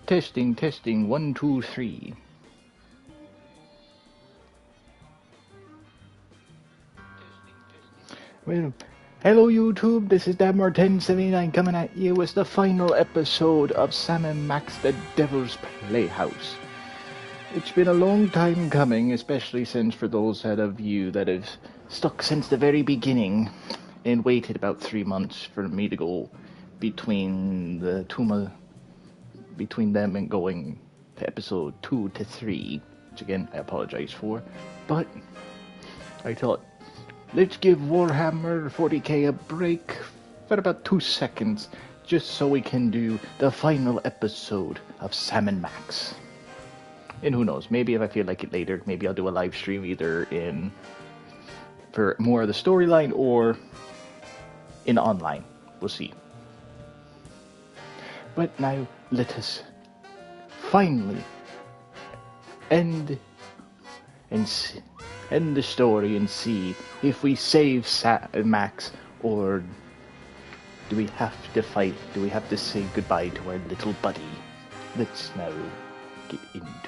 Testing, testing, 1, 2, 3. Well, hello YouTube, this is Dabmore1079 coming at you with the final episode of Sam and Max The Devil's Playhouse. It's been a long time coming, especially since for those of you that have stuck since the very beginning and waited about 3 months for me to go between them and going to episode 2 to 3, which again I apologize for, but I thought let's give Warhammer 40k a break for about 2 seconds just so we can do the final episode of Sam and Max. And who knows, maybe if I feel like it later, maybe I'll do a live stream either for more of the storyline or in online. We'll see. But now let us finally end the story and see if we save Max, or do we have to fight? Do we have to say goodbye to our little buddy? Let's now get into it.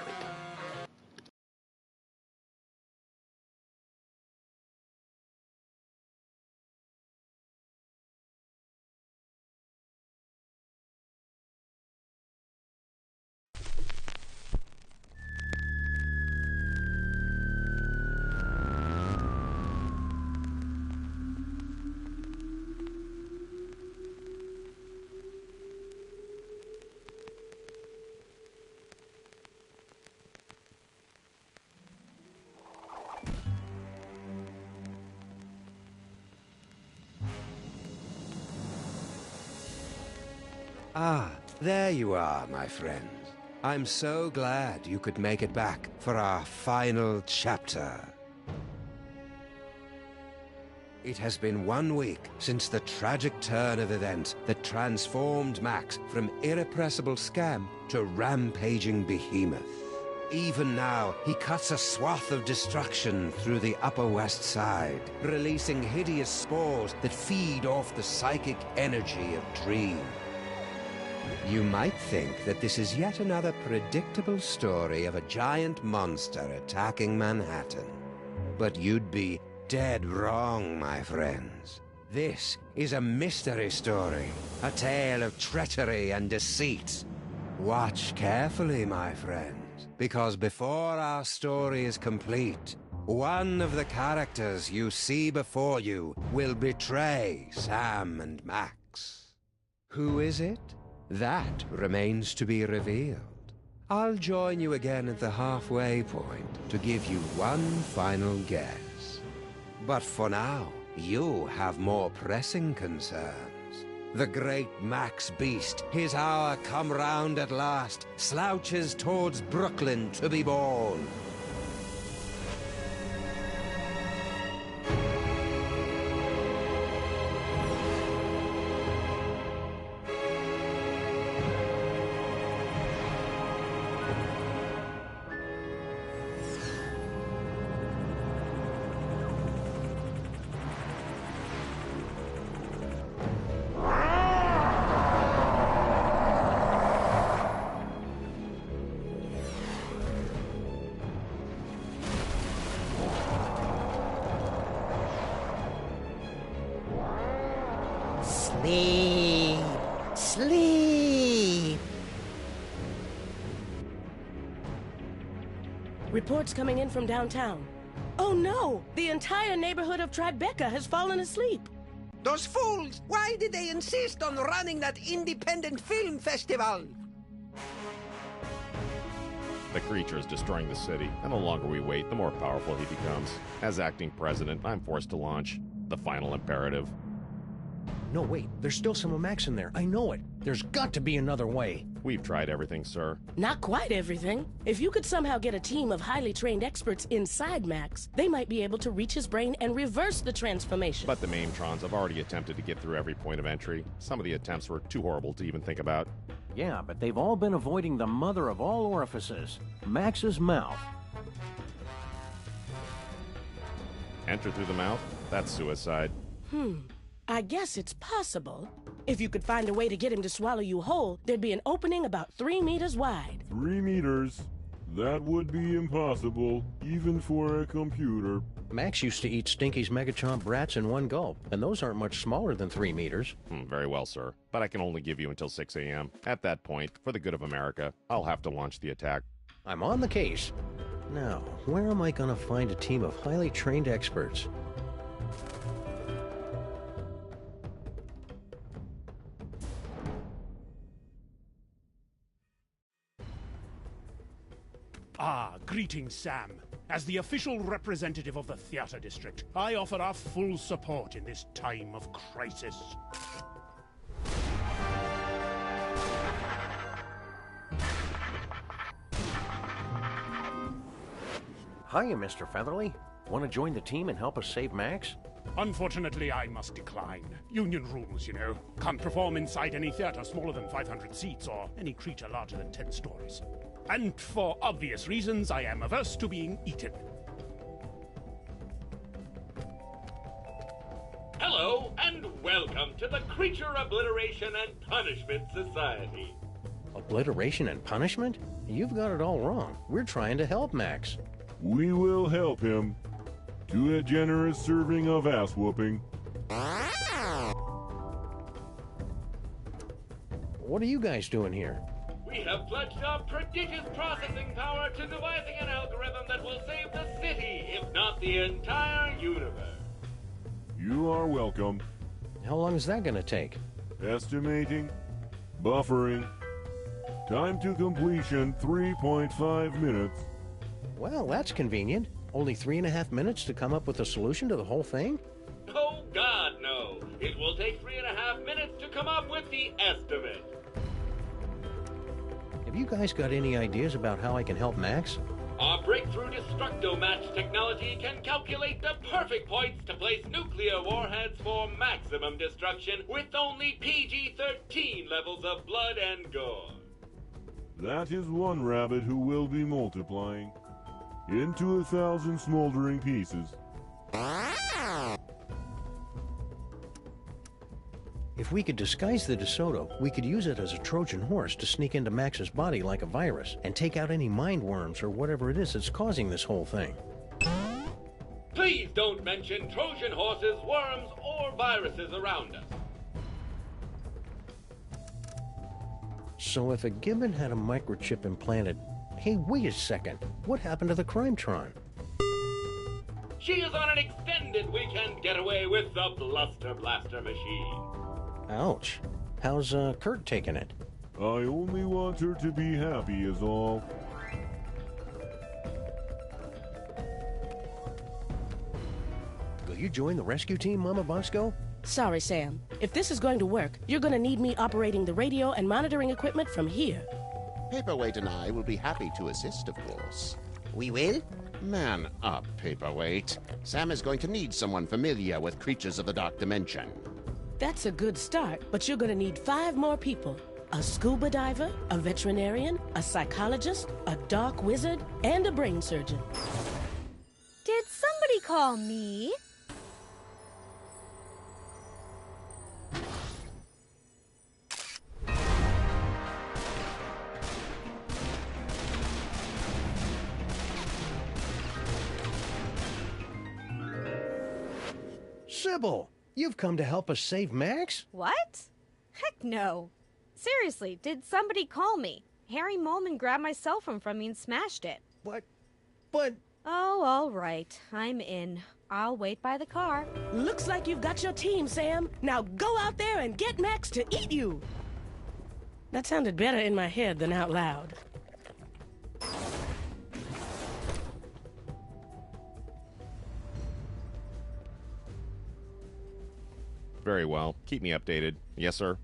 Ah, there you are, my friend. I'm so glad you could make it back for our final chapter. It has been 1 week since the tragic turn of events that transformed Max from irrepressible scamp to rampaging behemoth. Even now, he cuts a swath of destruction through the Upper West Side, releasing hideous spores that feed off the psychic energy of Dream. You might think that this is yet another predictable story of a giant monster attacking Manhattan. But you'd be dead wrong, my friends. This is a mystery story, a tale of treachery and deceit. Watch carefully, my friends, because before our story is complete, one of the characters you see before you will betray Sam and Max. Who is it? That remains to be revealed. I'll join you again at the halfway point to give you one final guess. But for now, you have more pressing concerns. The great Max Beast, his hour come round at last, slouches towards Brooklyn to be born. Sleep. Sleep. Reports coming in from downtown. Oh no! The entire neighborhood of Tribeca has fallen asleep. Those fools! Why did they insist on running that independent film festival? The creature is destroying the city, and the longer we wait, the more powerful he becomes. As acting president, I'm forced to launch the final imperative. No, wait. There's still some of Max in there. I know it. There's got to be another way. We've tried everything, sir. Not quite everything. If you could somehow get a team of highly trained experts inside Max, they might be able to reach his brain and reverse the transformation. But the Maintrons have already attempted to get through every point of entry. Some of the attempts were too horrible to even think about. Yeah, but they've all been avoiding the mother of all orifices, Max's mouth. Enter through the mouth? That's suicide. I guess it's possible. If you could find a way to get him to swallow you whole, there'd be an opening about 3 meters wide. 3 meters? That would be impossible, even for a computer. Max used to eat Stinky's Megachomp brats in one gulp, and those aren't much smaller than 3 meters. Very well, sir. But I can only give you until 6 a.m. At that point, for the good of America, I'll have to launch the attack. I'm on the case. Now, where am I gonna find a team of highly trained experts? Ah, greetings, Sam. As the official representative of the theater district, I offer our full support in this time of crisis. Hiya, Mr. Featherly. Want to join the team and help us save Max? Unfortunately, I must decline. Union rules, you know. Can't perform inside any theater smaller than 500 seats or any creature larger than 10 stories. And for obvious reasons, I am averse to being eaten. Hello, and welcome to the Creature Obliteration and Punishment Society. Obliteration and punishment? You've got it all wrong. We're trying to help Max. We will help him. To a generous serving of ass-whooping. What are you guys doing here? We have pledged our prodigious processing power to devising an algorithm that will save the city, if not the entire universe. You are welcome. How long is that gonna take? Estimating. Buffering. Time to completion 3.5 minutes. Well, that's convenient. Only 3.5 minutes to come up with a solution to the whole thing? Oh, God, no. It will take 3.5 minutes to come up with the estimate. Have you guys got any ideas about how I can help Max? Our breakthrough Destructo-Match technology can calculate the perfect points to place nuclear warheads for maximum destruction with only PG-13 levels of blood and gore. That is one rabbit who will be multiplying into 1,000 smoldering pieces. If we could disguise the DeSoto, we could use it as a Trojan horse to sneak into Max's body like a virus and take out any mind worms or whatever it is that's causing this whole thing. Please don't mention Trojan horses, worms, or viruses around us. So if a gibbon had a microchip implanted... Hey, wait a second. What happened to the Crimetron? She is on an extended weekend getaway with the Bluster Blaster machine. Ouch. How's Kurt taking it? I only want her to be happy is all. Will you join the rescue team, Mama Bosco? Sorry, Sam. If this is going to work, you're going to need me operating the radio and monitoring equipment from here. Paperweight and I will be happy to assist, of course. We will? Man up, Paperweight. Sam is going to need someone familiar with creatures of the dark dimension. That's a good start, but you're going to need 5 more people. A scuba diver, a veterinarian, a psychologist, a dark wizard, and a brain surgeon. Did somebody call me? Sybil, you've come to help us save Max? What? Heck no. Seriously, did somebody call me? Harry Molman grabbed my cell phone from me and smashed it. But... Oh, all right. I'm in. I'll wait by the car. Looks like you've got your team, Sam. Now go out there and get Max to eat you. That sounded better in my head than out loud. Very well. Keep me updated. Yes, sir.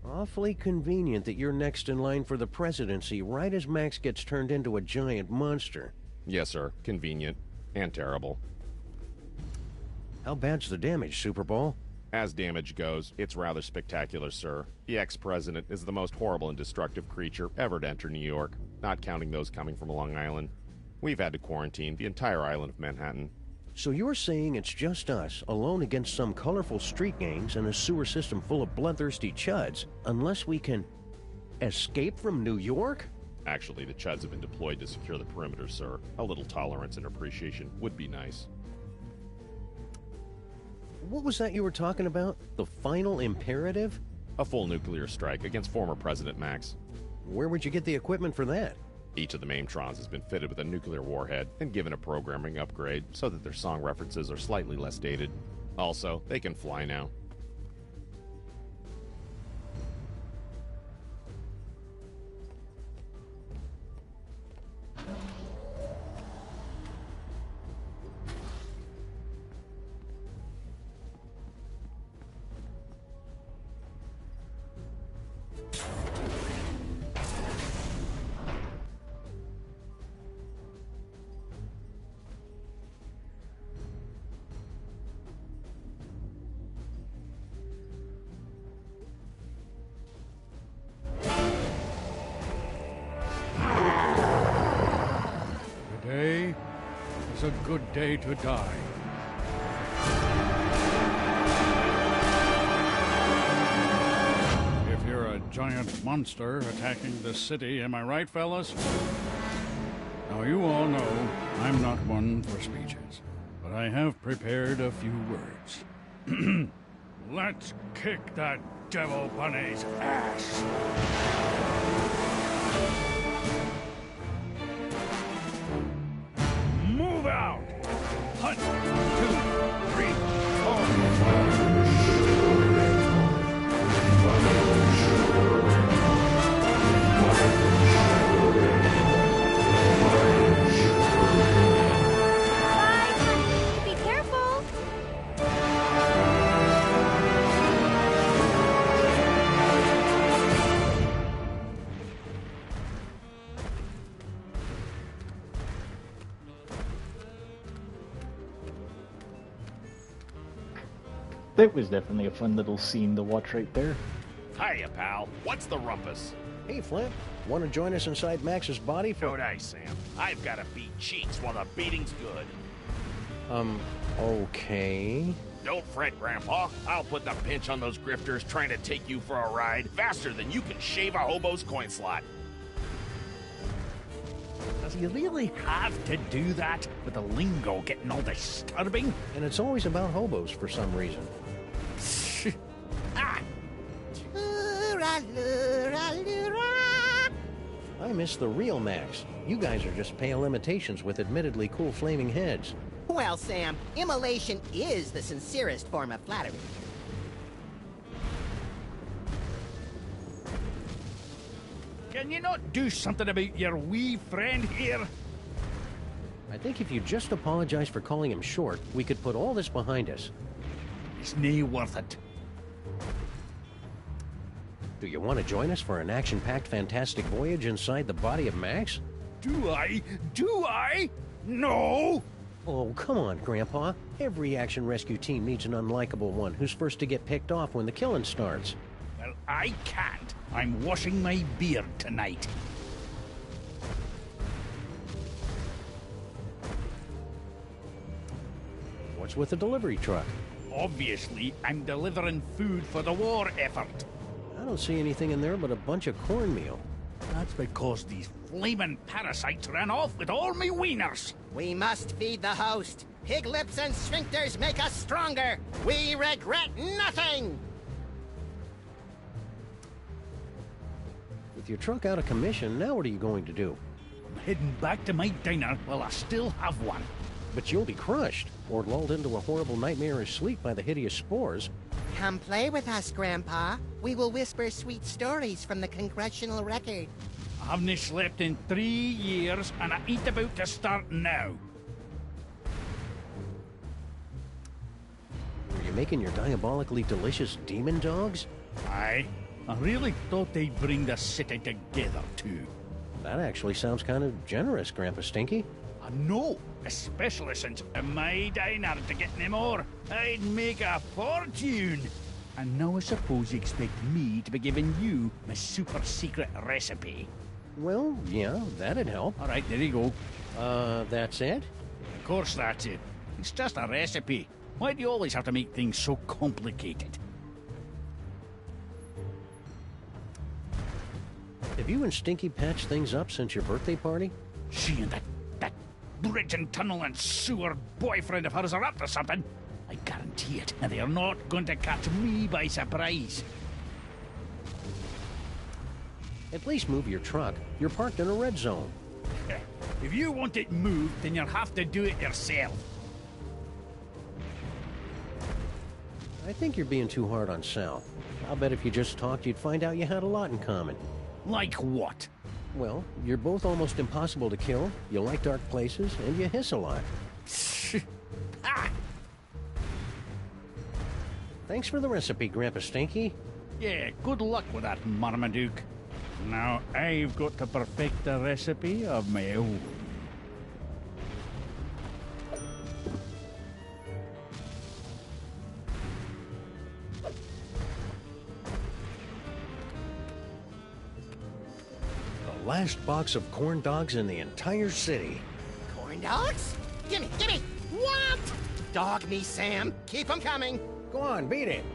Awfully convenient that you're next in line for the presidency right as Max gets turned into a giant monster. Yes, sir. Convenient. And terrible. How bad's the damage, Super Bowl? As damage goes, it's rather spectacular, sir. The ex-president is the most horrible and destructive creature ever to enter New York, not counting those coming from Long Island. We've had to quarantine the entire island of Manhattan. So you're saying it's just us, alone against some colorful street gangs and a sewer system full of bloodthirsty chuds, unless we can escape from New York? Actually, the Chuds have been deployed to secure the perimeter, sir. A little tolerance and appreciation would be nice. What was that you were talking about? The final imperative? A full nuclear strike against former President Max. Where would you get the equipment for that? Each of the Maimtrons has been fitted with a nuclear warhead and given a programming upgrade so that their song references are slightly less dated. Also, they can fly now. Today is a good day to die. If you're a giant monster attacking the city, am I right, fellas? Now, you all know I'm not one for speeches, but I have prepared a few words. Let's kick that devil bunny's ass. Move out! 1, 2, 3, Bye, honey. Be careful. That was definitely a fun little scene to watch right there. Hiya, pal. What's the rumpus? Hey, Flint, want to join us inside Max's body for... Don't I, Sam? I've got to beat cheeks while the beating's good. Okay. Don't fret, Grandpa. I'll put the pinch on those grifters trying to take you for a ride faster than you can shave a hobo's coin slot. Does he really have to do that with the lingo getting all disturbing? And it's always about hobos for some reason. Ah! I miss the real Max. You guys are just pale imitations with admittedly cool flaming heads. Well, Sam, immolation is the sincerest form of flattery. Can you not do something about your wee friend here? I think if you just apologize for calling him short, we could put all this behind us. It's nae worth it. Do you want to join us for an action-packed fantastic voyage inside the body of Max? Do I? Do I? No! Oh, come on, Grandpa. Every action rescue team needs an unlikable one who's first to get picked off when the killing starts. Well, I can't. I'm washing my beard tonight. What's with the delivery truck? Obviously, I'm delivering food for the war effort. I don't see anything in there but a bunch of cornmeal. That's because these flaming parasites ran off with all me wieners. We must feed the host. Pig lips and sphincters make us stronger. We regret nothing. With your truck out of commission, now what are you going to do? I'm heading back to my diner while I still have one. But you'll be crushed, or lulled into a horrible nightmarish sleep by the hideous spores. Come play with us, Grandpa. We will whisper sweet stories from the congressional record. I haven't slept in 3 years, and I ain't about to start now. Were you making your diabolically delicious demon dogs? Aye. I really thought they'd bring the city together, too. That actually sounds kind of generous, Grandpa Stinky. I know, especially since my diner to get any more, I'd make a fortune. And now I suppose you expect me to be giving you my super secret recipe. Well, yeah, that'd help. All right, there you go. That's it? Of course that's it. It's just a recipe. Why do you always have to make things so complicated? Have you and Stinky patched things up since your birthday party? She and that bridge and tunnel and sewer boyfriend of hers are up to something. I guarantee it, and they are not going to catch me by surprise. At least move your truck. You're parked in a red zone. If you want it moved, then you'll have to do it yourself. I think you're being too hard on Sal. I'll bet if you just talked, you'd find out you had a lot in common. Like what? Well, you're both almost impossible to kill, you like dark places, and you hiss a lot. Thanks for the recipe, Grandpa Stinky. Yeah, good luck with that, Marmaduke. Now I've got to perfect a recipe of my own. The last box of corn dogs in the entire city. Corn dogs? Gimme, gimme! What? Dog me, Sam. Keep 'em coming. Go on, beat it.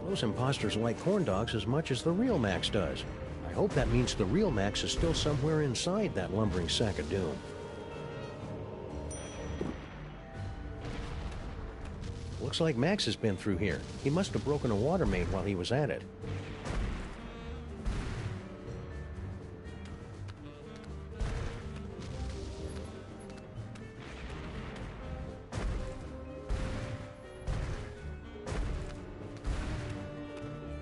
Those imposters like corn dogs as much as the real Max does. I hope that means the real Max is still somewhere inside that lumbering sack of doom. Looks like Max has been through here. He must have broken a water main while he was at it.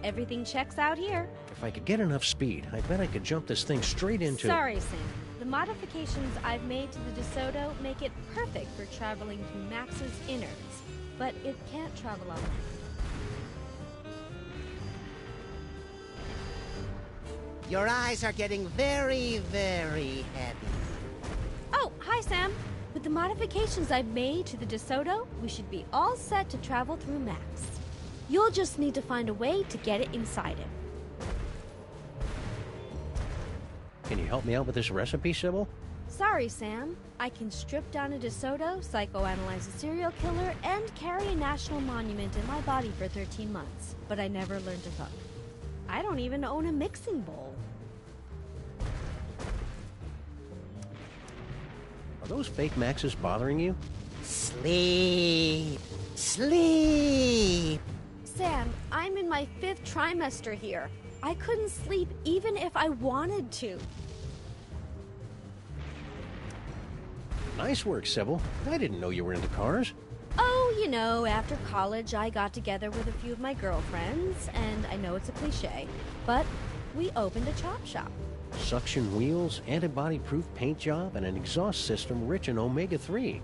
Everything checks out here. If I could get enough speed, I bet I could jump this thing straight into... Sorry, Sam. The modifications I've made to the DeSoto make it perfect for traveling through Max's innards, but it can't travel on land. Your eyes are getting very, very heavy. Oh, hi, Sam. With the modifications I've made to the DeSoto, we should be all set to travel through Max. You'll just need to find a way to get it inside him. Can you help me out with this recipe, Sybil? Sorry, Sam. I can strip down a DeSoto, psychoanalyze a serial killer, and carry a national monument in my body for 13 months. But I never learned to cook. I don't even own a mixing bowl. Are those fake Maxes bothering you? Sleep. Sleep. Sam, I'm in my 5th trimester here. I couldn't sleep even if I wanted to. Nice work, Sybil. I didn't know you were into cars. Oh, you know, after college I got together with a few of my girlfriends, and I know it's a cliche, but we opened a chop shop. Suction wheels, antibody-proof paint job, and an exhaust system rich in omega-3.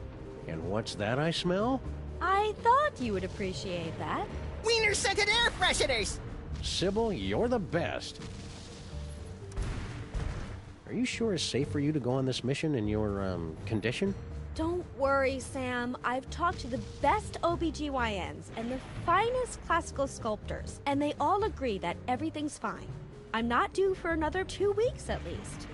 And what's that I smell? I thought you would appreciate that. Wiener-scented air fresheners! Sybil, you're the best. Are you sure it's safe for you to go on this mission in your, condition? Don't worry, Sam. I've talked to the best OBGYNs and the finest classical sculptors, and they all agree that everything's fine. I'm not due for another 2 weeks at least.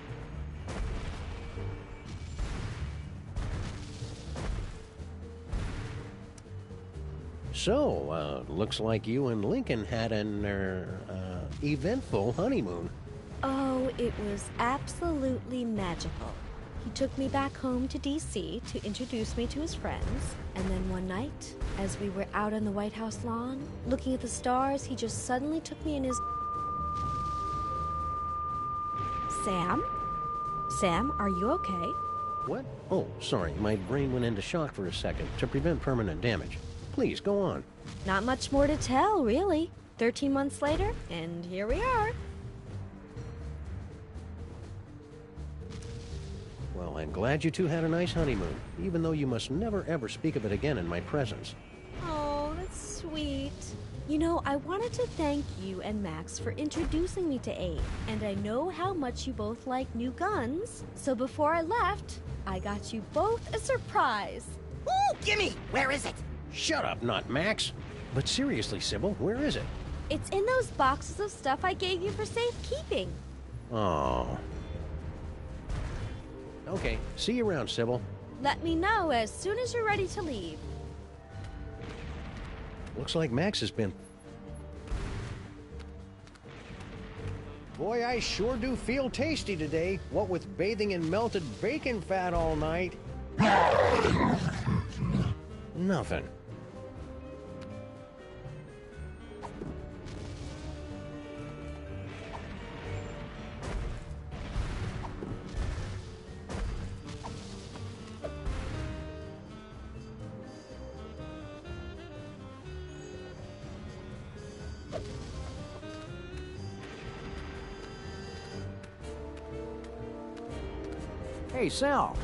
So, looks like you and Lincoln had an, eventful honeymoon. Oh, it was absolutely magical. He took me back home to D.C. to introduce me to his friends, and then one night, as we were out on the White House lawn, looking at the stars, he just suddenly took me in his... Sam? Sam, are you okay? What? Oh, sorry, my brain went into shock for a second to prevent permanent damage. Please, go on. Not much more to tell, really. 13 months later, and here we are. Well, I'm glad you two had a nice honeymoon, even though you must never ever speak of it again in my presence. Oh, that's sweet. You know, I wanted to thank you and Max for introducing me to Abe, and I know how much you both like new guns, so before I left, I got you both a surprise. Ooh, gimme! Where is it? Shut up, not Max. But seriously, Sybil, where is it? It's in those boxes of stuff I gave you for safekeeping. Oh. Okay, see you around, Sybil. Let me know as soon as you're ready to leave. Looks like Max has been... Boy, I sure do feel tasty today, what with bathing in melted bacon fat all night. Nothing. Hey, Sal.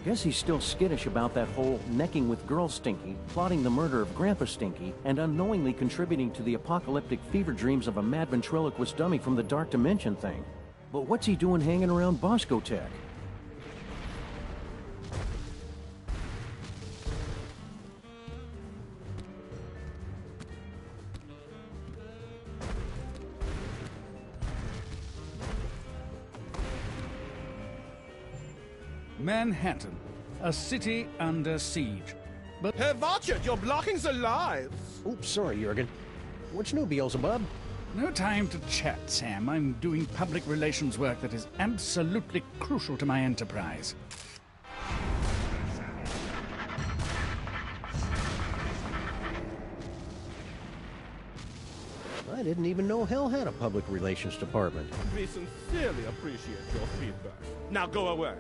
Guess he's still skittish about that whole necking with Girl Stinky, plotting the murder of Grandpa Stinky, and unknowingly contributing to the apocalyptic fever dreams of a mad ventriloquist dummy from the Dark Dimension thing. But what's he doing hanging around Bosco Tech? Manhattan, a city under siege. But hey, watch it! You're blocking the lives! Oops, sorry, Jurgen. What's new, Beelzebub? No time to chat, Sam. I'm doing public relations work that is absolutely crucial to my enterprise. I didn't even know hell had a public relations department. We sincerely appreciate your feedback. Now go away.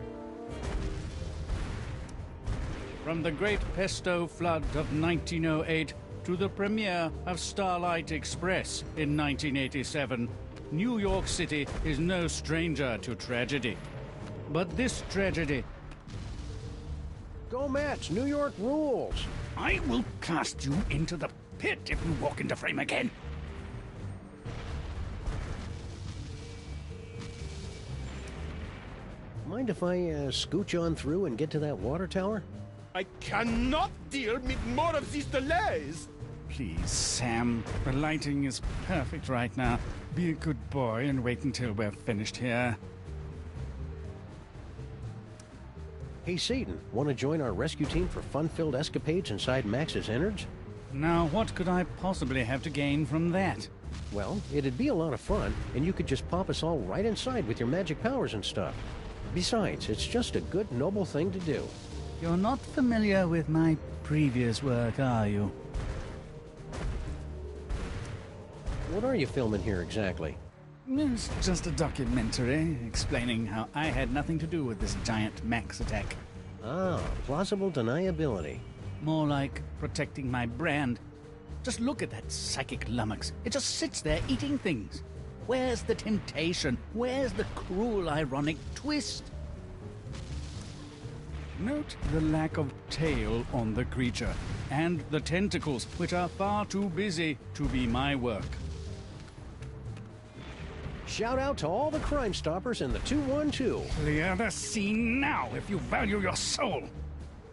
From the Great Pesto Flood of 1908 to the premiere of Starlight Express in 1987, New York City is no stranger to tragedy. But this tragedy... Go Mets! New York rules! I will cast you into the pit if you walk into frame again. Mind if I scooch on through and get to that water tower? I cannot deal with more of these delays! Please, Sam. The lighting is perfect right now. Be a good boy and wait until we're finished here. Hey, Satan, want to join our rescue team for fun-filled escapades inside Max's innards? Now, what could I possibly have to gain from that? Well, it'd be a lot of fun, and you could just pop us all right inside with your magic powers and stuff. Besides, it's just a good, noble thing to do. You're not familiar with my previous work, are you? What are you filming here exactly? It's just a documentary explaining how I had nothing to do with this giant Max attack. Ah, plausible deniability. More like protecting my brand. Just look at that psychic lummox. It just sits there eating things. Where's the temptation? Where's the cruel, ironic twist? Note the lack of tail on the creature, and the tentacles, which are far too busy to be my work. Shout out to all the Crime Stoppers in the 212. Clear the scene now if you value your soul.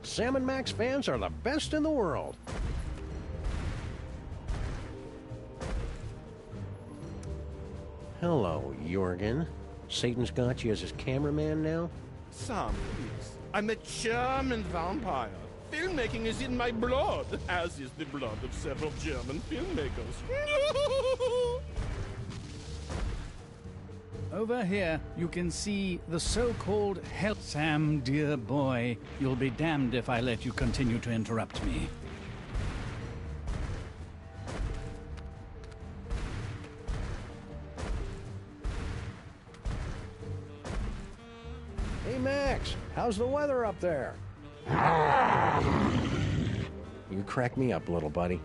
Sam and Max fans are the best in the world. Hello, Jurgen. Satan's got you as his cameraman now? Sam, please. I'm a German vampire. Filmmaking is in my blood, as is the blood of several German filmmakers. Over here, you can see the so-called hell. Sam, dear boy, you'll be damned if I let you continue to interrupt me. Hey, Max, how's the weather up there? You crack me up, little buddy.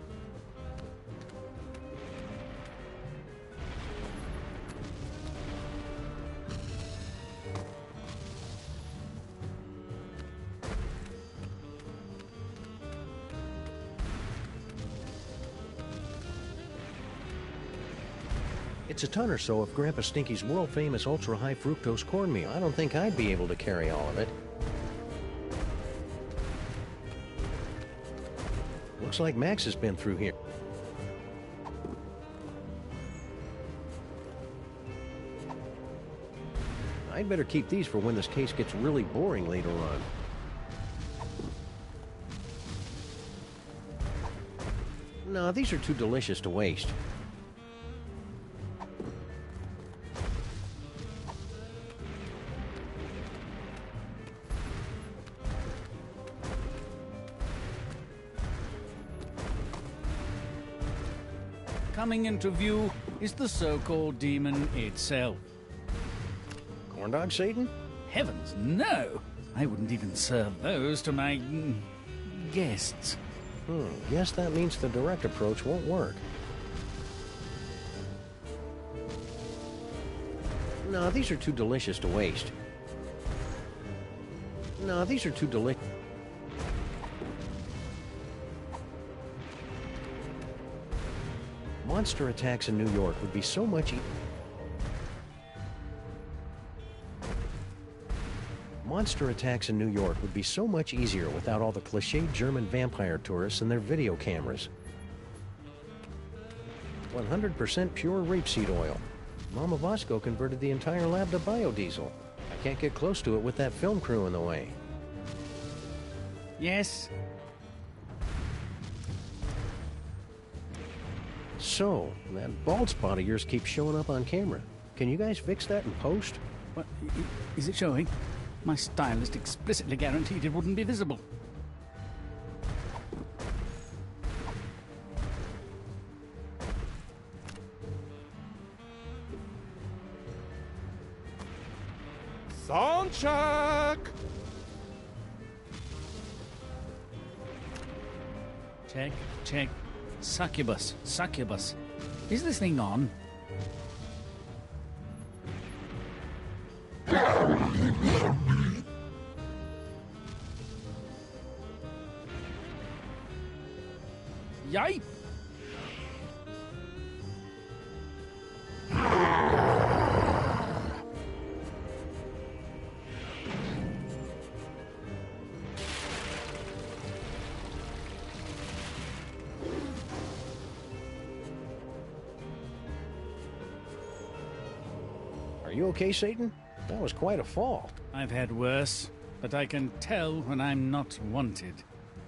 It's a ton or so of Grandpa Stinky's world-famous ultra-high fructose cornmeal. I don't think I'd be able to carry all of it. Looks like Max has been through here. I'd better keep these for when this case gets really boring later on. No, these are too delicious to waste. Coming into view is the so-called demon itself. Corn dog, Satan? Heavens, no! I wouldn't even serve those to my guests. Guess that means the direct approach won't work. No, these are too delicious to waste. No, these are too delicious. Monster attacks in New York would be so much Monster attacks in New York would be so much easier without all the cliched German vampire tourists and their video cameras. 100% pure rapeseed oil. Mama Vasco converted the entire lab to biodiesel. I can't get close to it with that film crew in the way. Yes? So, that bald spot of yours keeps showing up on camera. Can you guys fix that in post? What? Is it showing? My stylist explicitly guaranteed it wouldn't be visible. Sound check! Check, check. Succubus, succubus. Is this thing on? Yipe! Are you okay, Satan? That was quite a fall. I've had worse, but I can tell when I'm not wanted.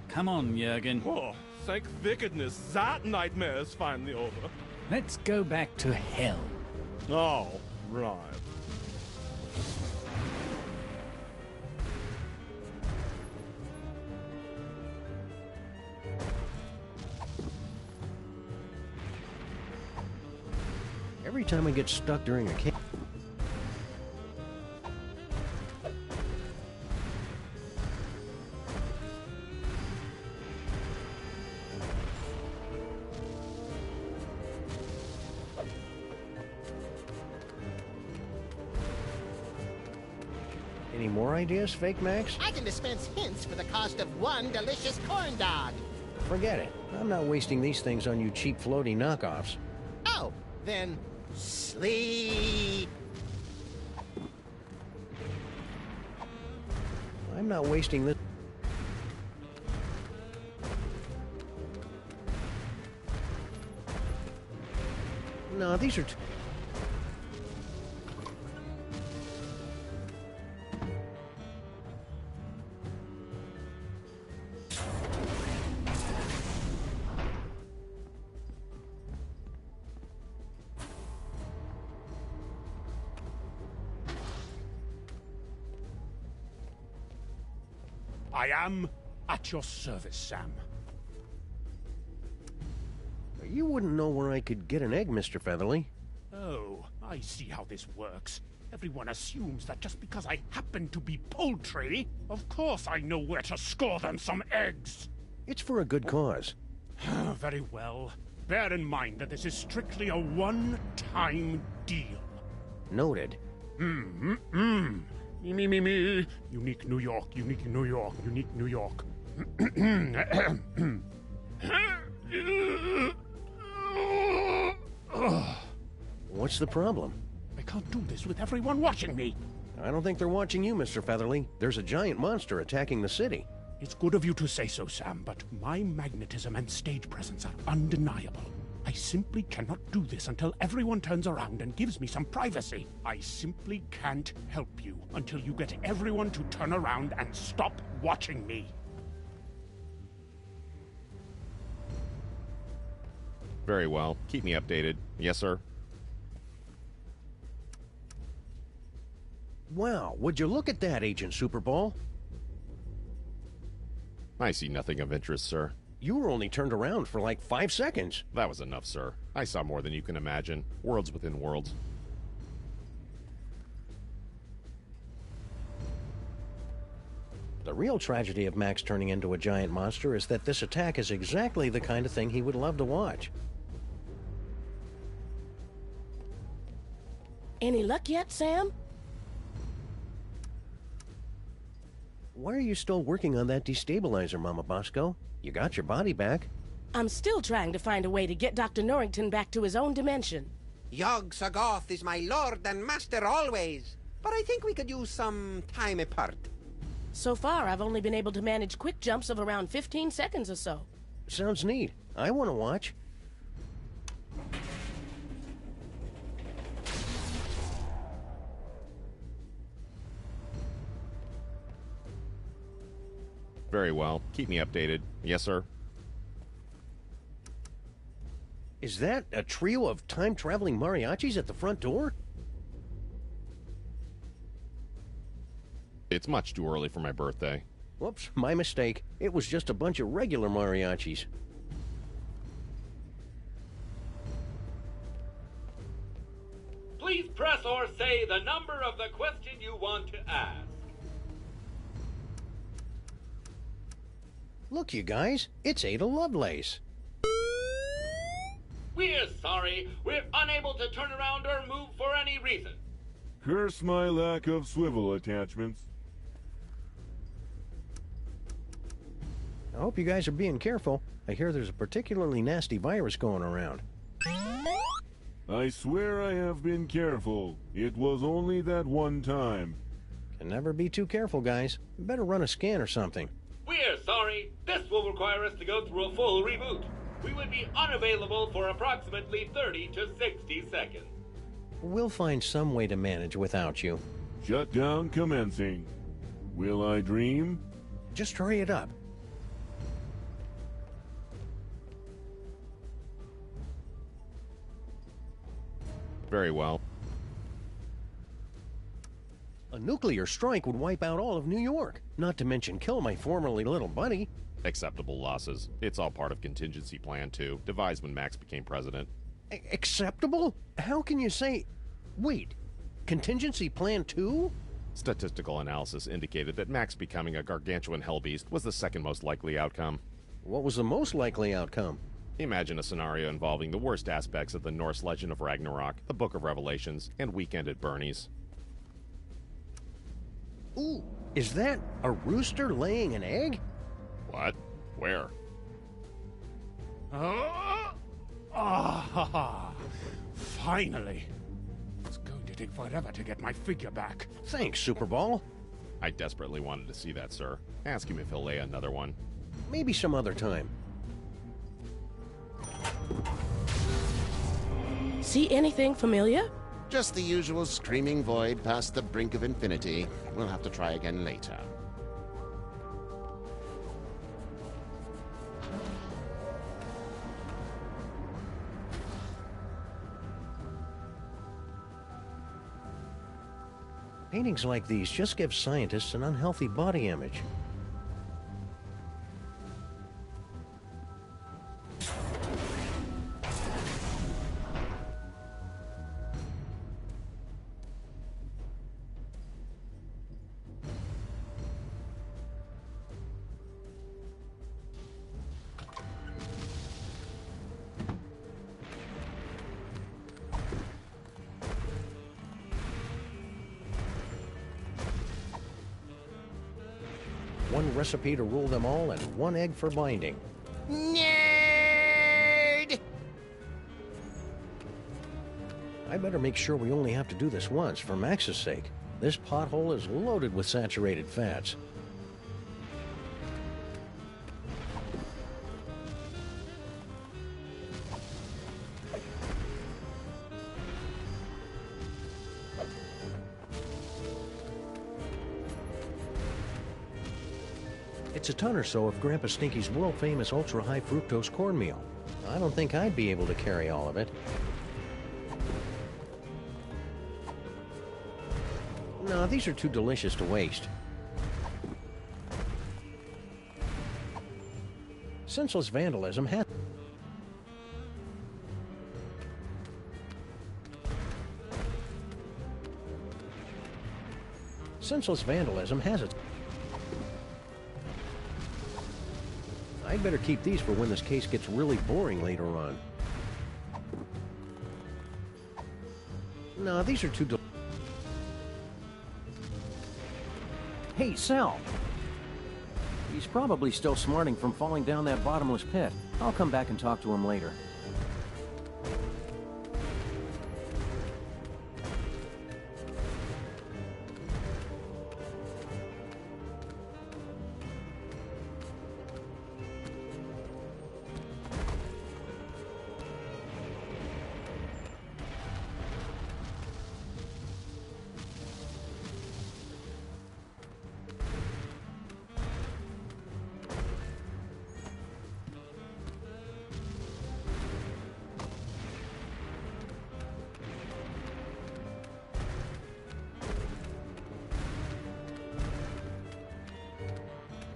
Come on, Jurgen. Oh, thank wickedness, that nightmare is finally over. Let's go back to hell. Oh, right. Every time I get stuck during a case... Any more ideas, Fake Max? I can dispense hints for the cost of one delicious corn dog. Forget it. I'm not wasting these things on you cheap floaty knockoffs. Oh, then sleep. I'm not wasting this. No, these are I am at your service, Sam. You wouldn't know where I could get an egg, Mr. Featherly. Oh, I see how this works. Everyone assumes that just because I happen to be poultry, of course I know where to score them some eggs. It's for a good cause. Very well. Bear in mind that this is strictly a one-time deal. Noted. Me. Unique New York, unique New York, unique New York. What's the problem? I can't do this with everyone watching me. I don't think they're watching you, Mr. Featherly. There's a giant monster attacking the city. It's good of you to say so, Sam, but my magnetism and stage presence are undeniable. I simply cannot do this until everyone turns around and gives me some privacy. I simply can't help you until you get everyone to turn around and stop watching me. Very well. Keep me updated. Yes, sir. Wow, would you look at that, Agent Superball? I see nothing of interest, sir. You were only turned around for like 5 seconds. That was enough, sir. I saw more than you can imagine. Worlds within worlds. The real tragedy of Max turning into a giant monster is that this attack is exactly the kind of thing he would love to watch. Any luck yet, Sam? Why are you still working on that destabilizer, Mama Bosco? You got your body back. I'm still trying to find a way to get Dr. Norrington back to his own dimension. Yog Sagoth is my lord and master always, but I think we could use some time apart. So far, I've only been able to manage quick jumps of around 15 seconds or so. Sounds neat. I want to watch. Very well. Keep me updated. Yes, sir. Is that a trio of time-traveling mariachis at the front door? It's much too early for my birthday. Whoops, my mistake. It was just a bunch of regular mariachis. Please press or say the number of the question you want to ask. Look, you guys, it's Ada Lovelace. We're sorry. We're unable to turn around or move for any reason. Curse my lack of swivel attachments. I hope you guys are being careful. I hear there's a particularly nasty virus going around. I swear I have been careful. It was only that one time. Can never be too careful, guys. Better run a scan or something. We're sorry. This will require us to go through a full reboot. We would be unavailable for approximately 30 to 60 seconds. We'll find some way to manage without you. Shutdown commencing. Will I dream? Just hurry it up. Very well. A nuclear strike would wipe out all of New York, not to mention kill my formerly little buddy. Acceptable losses. It's all part of contingency plan 2, devised when Max became president. Acceptable? How can you say... Wait, contingency plan 2? Statistical analysis indicated that Max becoming a gargantuan hellbeast was the second most likely outcome. What was the most likely outcome? Imagine a scenario involving the worst aspects of the Norse legend of Ragnarok, the Book of Revelations, and Weekend at Bernie's. Ooh, is that a rooster laying an egg? What? Where? Finally. It's going to take forever to get my figure back. Thanks, Superball. I desperately wanted to see that, sir. Ask him if he'll lay another one. Maybe some other time. See anything familiar? Just the usual screaming void past the brink of infinity. We'll have to try again later. Paintings like these just give scientists an unhealthy body image. One recipe to rule them all and one egg for binding. Nerd! I better make sure we only have to do this once for Max's sake. This pothole is loaded with saturated fats. It's a ton or so of Grandpa Stinky's world-famous ultra-high fructose cornmeal. I don't think I'd be able to carry all of it. No, these are too delicious to waste. Senseless vandalism has... Senseless vandalism has its... I'd better keep these for when this case gets really boring later on. No, these are too... Hey, Sal! He's probably still smarting from falling down that bottomless pit. I'll come back and talk to him later.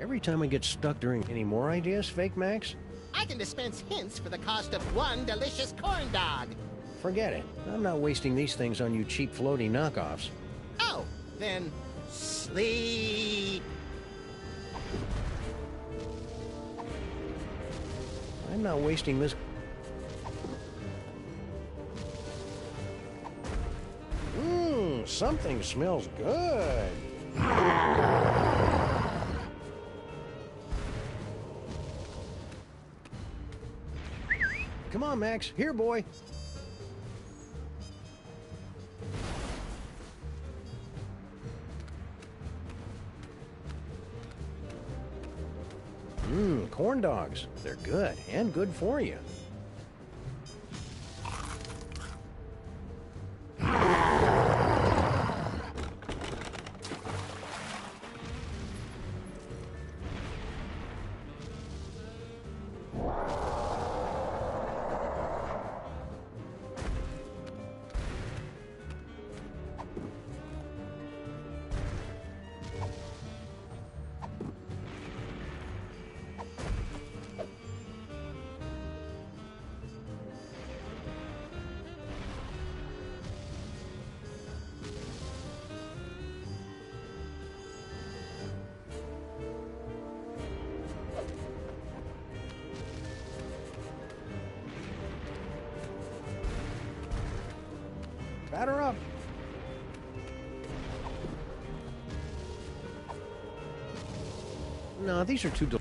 Every time I get stuck during... Any more ideas, Fake Max? I can dispense hints for the cost of one delicious corn dog. Forget it. I'm not wasting these things on you cheap floaty knockoffs. Oh, then sleep. I'm not wasting this... Something smells good. Come on, Max. Here, boy. Corn dogs. They're good, and good for you. Batter up. No, these are too...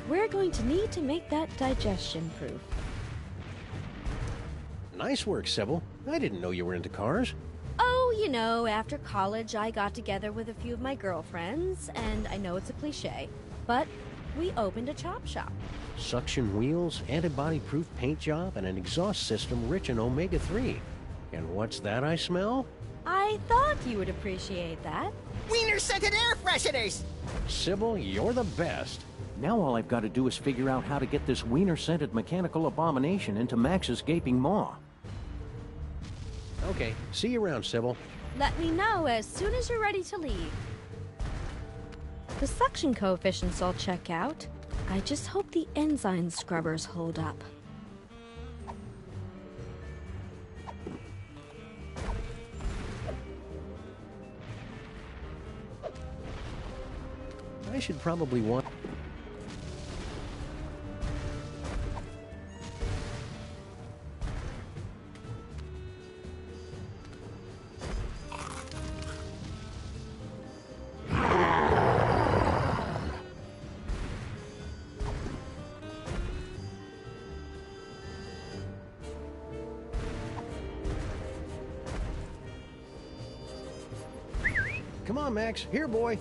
We're going to need to make that digestion-proof. Nice work, Sybil. I didn't know you were into cars. Oh, you know, after college I got together with a few of my girlfriends, and I know it's a cliche, but we opened a chop shop. Suction wheels, antibody-proof paint job, and an exhaust system rich in omega-3. And what's that I smell? I thought you would appreciate that. Wiener-scented air fresheners! Sybil, you're the best. Now all I've got to do is figure out how to get this wiener-scented mechanical abomination into Max's gaping maw. Okay, see you around, Sybil. Let me know as soon as you're ready to leave. The suction coefficients all check out. I just hope the enzyme scrubbers hold up. I should probably want... Come on, Max. Here, boy.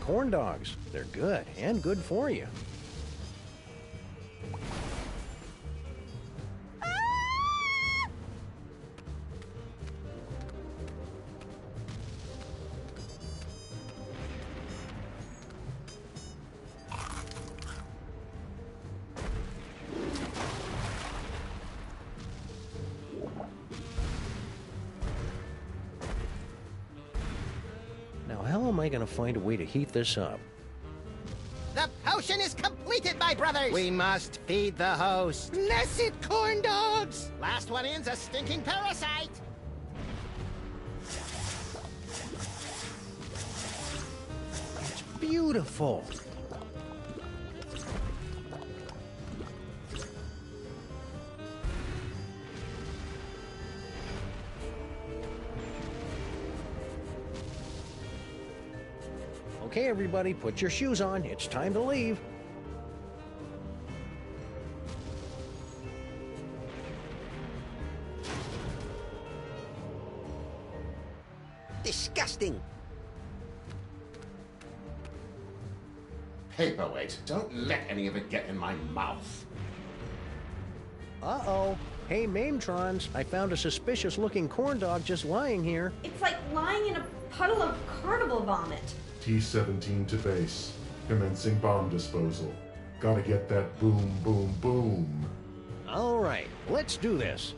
Corn dogs. They're good, and good for you. Now, how am I going to find a way to heat this up? The potion is completed, my brothers! We must feed the host. Blessed corn dogs! Last one in's a stinking parasite! It's beautiful. Okay, everybody, put your shoes on. It's time to leave. Disgusting! Paperweight, don't let any of it get in my mouth. Uh-oh. Hey, Mametrons, I found a suspicious-looking corn dog just lying here. It's like lying in a puddle of carnival vomit. T-17 to base. Commencing bomb disposal. Gotta get that boom, boom, boom. All right, let's do this.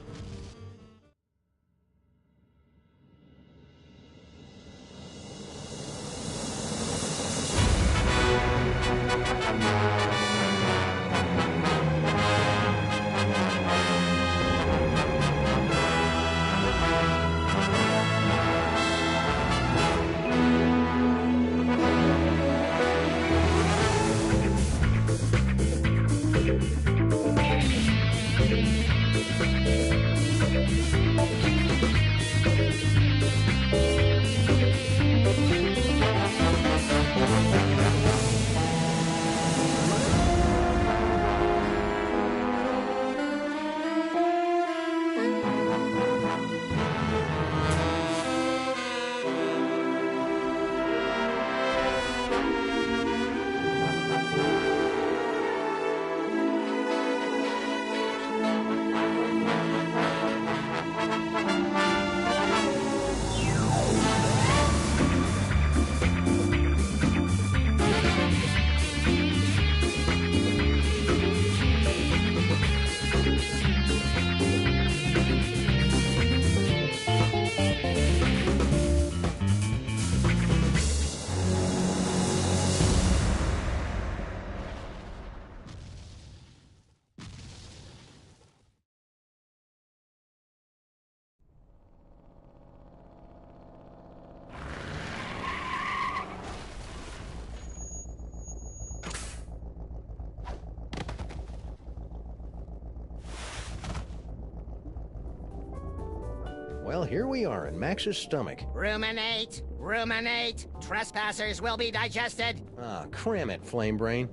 Well, here we are in Max's stomach. Ruminate! Ruminate! Trespassers will be digested! Ah, cram it, Flame Brain.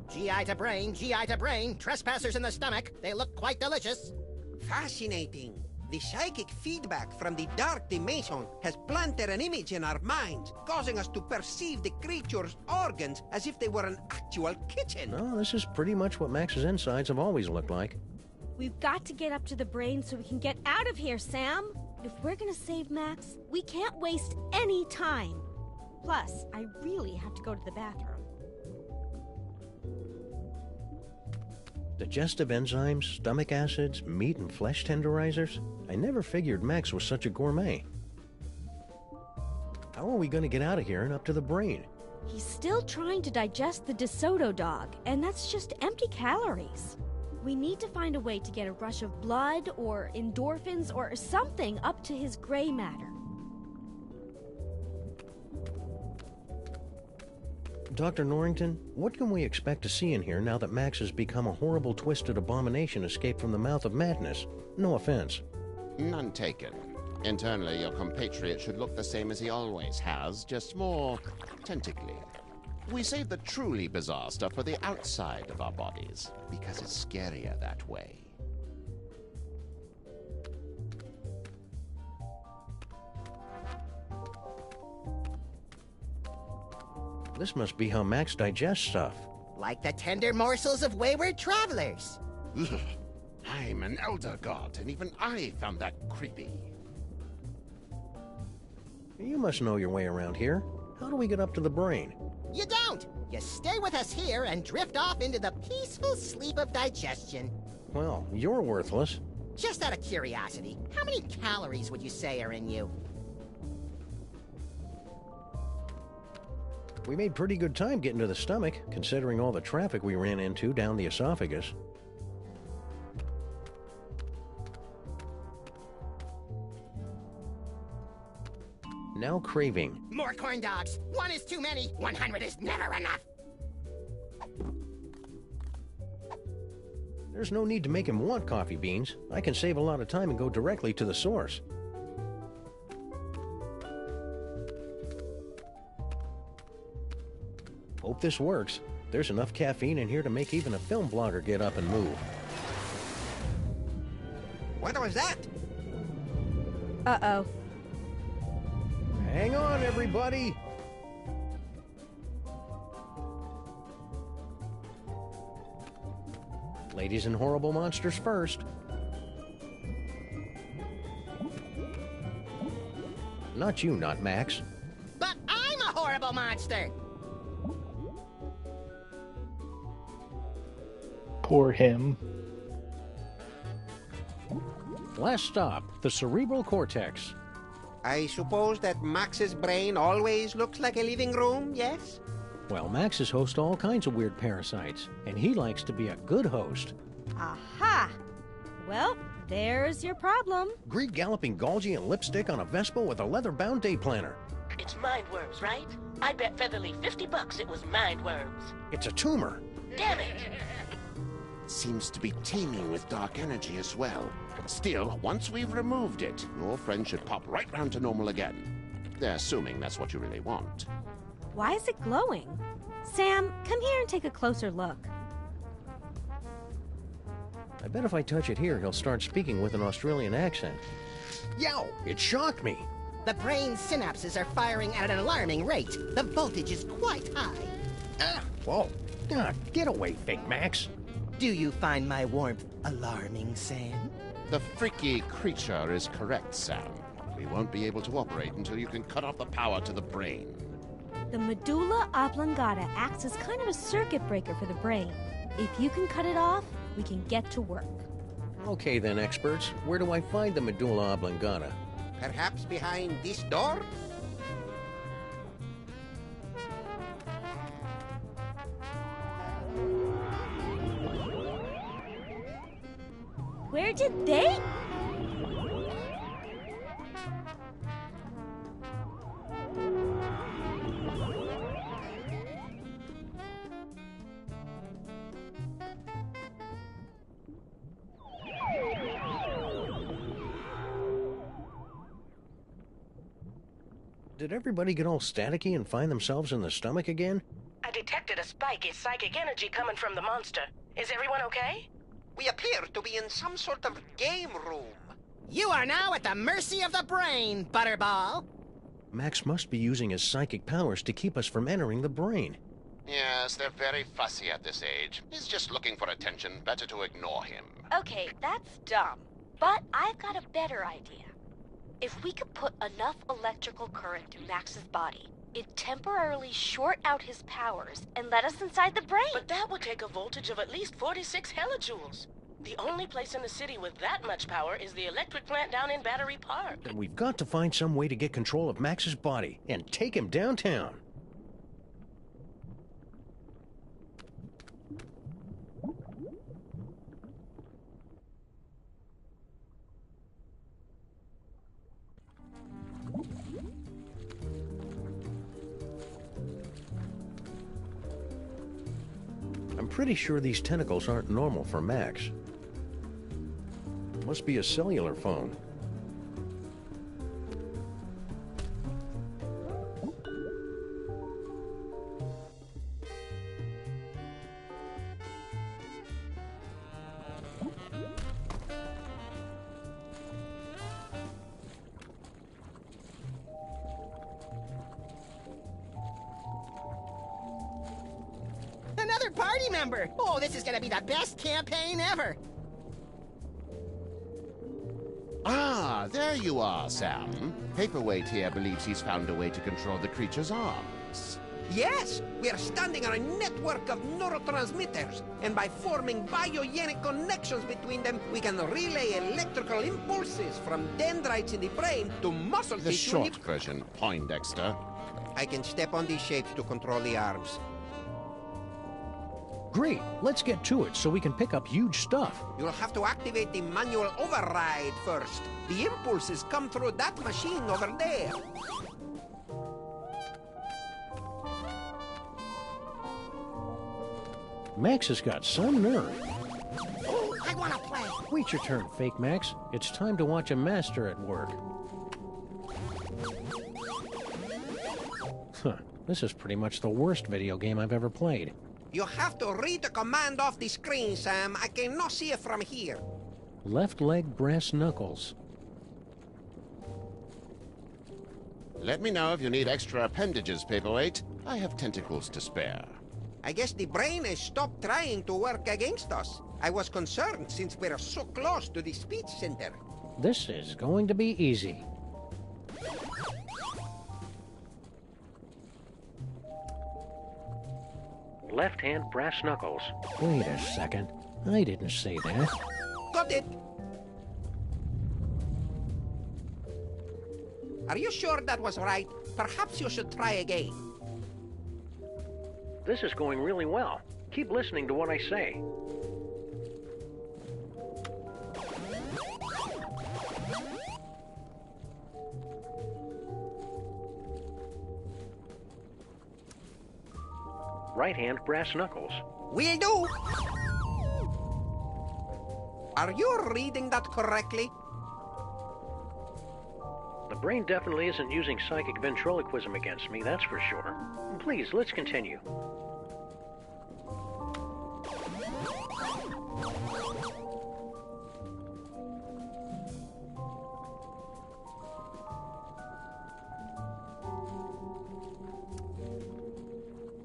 GI to brain, trespassers in the stomach. They look quite delicious. Fascinating. The psychic feedback from the dark dimension has planted an image in our minds, causing us to perceive the creature's organs as if they were an actual kitchen. No, this is pretty much what Max's insides have always looked like. We've got to get up to the brain so we can get out of here, Sam. If we're gonna save Max, we can't waste any time. Plus, I really have to go to the bathroom. Digestive enzymes, stomach acids, meat and flesh tenderizers. I never figured Max was such a gourmet. How are we going to get out of here and up to the brain? He's still trying to digest the DeSoto dog, and that's just empty calories. We need to find a way to get a rush of blood or endorphins or something up to his gray matter. Dr. Norrington, what can we expect to see in here now that Max has become a horrible, twisted abomination escaped from the mouth of madness? No offense. None taken. Internally, your compatriot should look the same as he always has, just more tentacly. We save the truly bizarre stuff for the outside of our bodies, because it's scarier that way. This must be how Max digests stuff. Like the tender morsels of wayward travelers. Ugh. I'm an elder god, and even I found that creepy. You must know your way around here. How do we get up to the brain? You don't! You stay with us here and drift off into the peaceful sleep of digestion. Well, you're worthless. Just out of curiosity, how many calories would you say are in you? We made pretty good time getting to the stomach, considering all the traffic we ran into down the esophagus. Now craving. More corn dogs! 1 is too many! 100 is never enough! There's no need to make him want coffee beans. I can save a lot of time and go directly to the source. Hope this works. There's enough caffeine in here to make even a film blogger get up and move. What was that? Uh-oh. Hang on, everybody! Ladies and horrible monsters first. Not you, not Max. But I'm a horrible monster! Poor him. Last stop, the cerebral cortex. I suppose that Max's brain always looks like a living room, yes? Well, Maxes host all kinds of weird parasites, and he likes to be a good host. Aha! Well, there's your problem. Greek galloping Golgi and lipstick on a Vespa with a leather-bound day planner. It's mind worms, right? I bet Featherly $50 it was mind worms. It's a tumor. Damn it! Seems to be teeming with dark energy as well. Still, once we've removed it, your friend should pop right round to normal again. Assuming that's what you really want. Why is it glowing? Sam, come here and take a closer look. I bet if I touch it here, he'll start speaking with an Australian accent. Yow! It shocked me! The brain's synapses are firing at an alarming rate. The voltage is quite high. Ah! Whoa! Ah, get away, fake Max! Do you find my warmth alarming, Sam? The freaky creature is correct, Sam. We won't be able to operate until you can cut off the power to the brain. The medulla oblongata acts as kind of a circuit breaker for the brain. If you can cut it off, we can get to work. Okay then, experts. Where do I find the medulla oblongata? Perhaps behind this door? Where did they? Did everybody get all staticky and find themselves in the stomach again? I detected a spike in psychic energy coming from the monster. Is everyone okay? We appear to be in some sort of game room. You are now at the mercy of the brain, Butterball. Max must be using his psychic powers to keep us from entering the brain. Yes, they're very fussy at this age. He's just looking for attention. Better to ignore him. Okay, that's dumb. But I've got a better idea. If we could put enough electrical current through Max's body, it'd temporarily short out his powers and let us inside the brain. But that would take a voltage of at least 46 hellijoules. The only place in the city with that much power is the electric plant down in Battery Park. Then we've got to find some way to get control of Max's body and take him downtown. I'm pretty sure these tentacles aren't normal for Max. Must be a cellular phone. party member! Oh, this is gonna be the best campaign ever! Ah, there you are, Sam. Paperweight here believes he's found a way to control the creature's arms. Yes, we are standing on a network of neurotransmitters, and by forming biogenic connections between them, we can relay electrical impulses from dendrites in the brain to muscle The tissue. short version, Poindexter. I can step on these shapes to control the arms. Great, let's get to it so we can pick up huge stuff. You'll have to activate the manual override first. The impulses come through that machine over there. Max has got some nerve. Oh, I wanna play! Wait your turn, Fake Max. It's time to watch a master at work. Huh, this is pretty much the worst video game I've ever played. You have to read the command off the screen, Sam. I cannot see it from here. Left leg brass knuckles. Let me know if you need extra appendages, Paperweight. I have tentacles to spare. I guess the brain has stopped trying to work against us. I was concerned since we're so close to the speech center. This is going to be easy. Left hand brass knuckles. Wait a second. I didn't say that. Got it! Are you sure that was right? Perhaps you should try again. This is going really well. Keep listening to what I say. Right hand brass knuckles. Will do! Are you reading that correctly? The brain definitely isn't using psychic ventriloquism against me, that's for sure. Please, let's continue.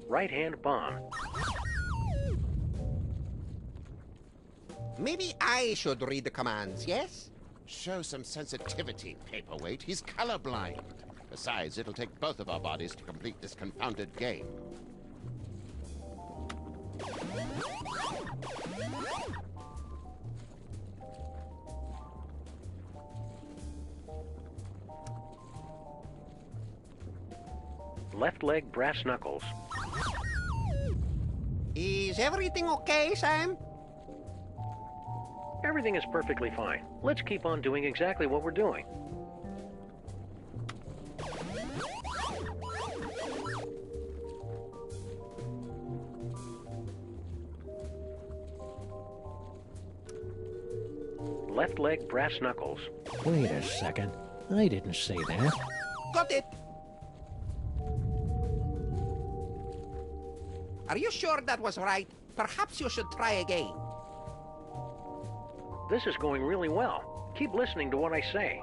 Right hand bomb. Maybe I should read the commands, yes? Show some sensitivity, Paperweight. He's colorblind. Besides, it'll take both of our bodies to complete this confounded game. Left leg brass knuckles. Is everything okay, Sam? Everything is perfectly fine. Let's keep on doing exactly what we're doing. Left leg brass knuckles. Wait a second. I didn't say that. Got it! Are you sure that was right? Perhaps you should try again. This is going really well. Keep listening to what I say.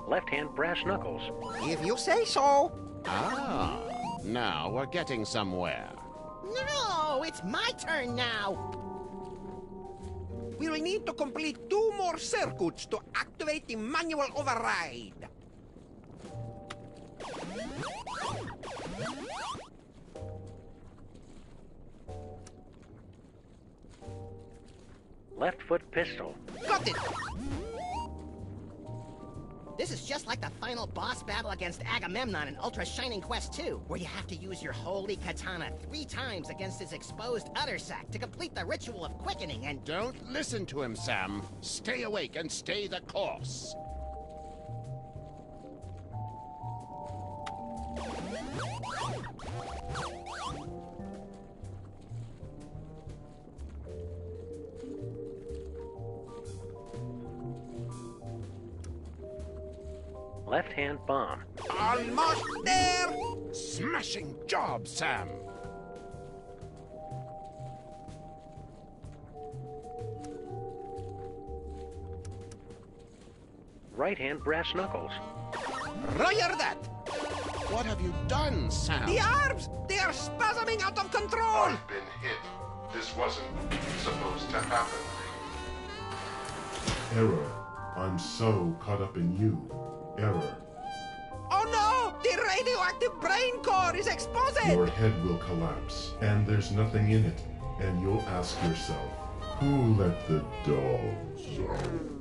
Left hand brass knuckles. If you say so. Ah, now we're getting somewhere. No, it's my turn now! We will need to complete 2 more circuits to activate the manual override. Left foot pistol. Got it! This is just like the final boss battle against Agamemnon in Ultra Shining Quest 2, where you have to use your holy katana 3 times against his exposed udder sac to complete the ritual of quickening and... Don't listen to him, Sam. Stay awake and stay the course. Left hand bomb. Almost there! Smashing job, Sam. right hand brass knuckles. Roger that! What have you done, Sam? The arms! They are spasming out of control! I've been hit. This wasn't supposed to happen. Error. I'm so caught up in you. Error. Oh no! The radioactive brain core is exposed! Your head will collapse, and there's nothing in it. And you'll ask yourself, who let the dogs out?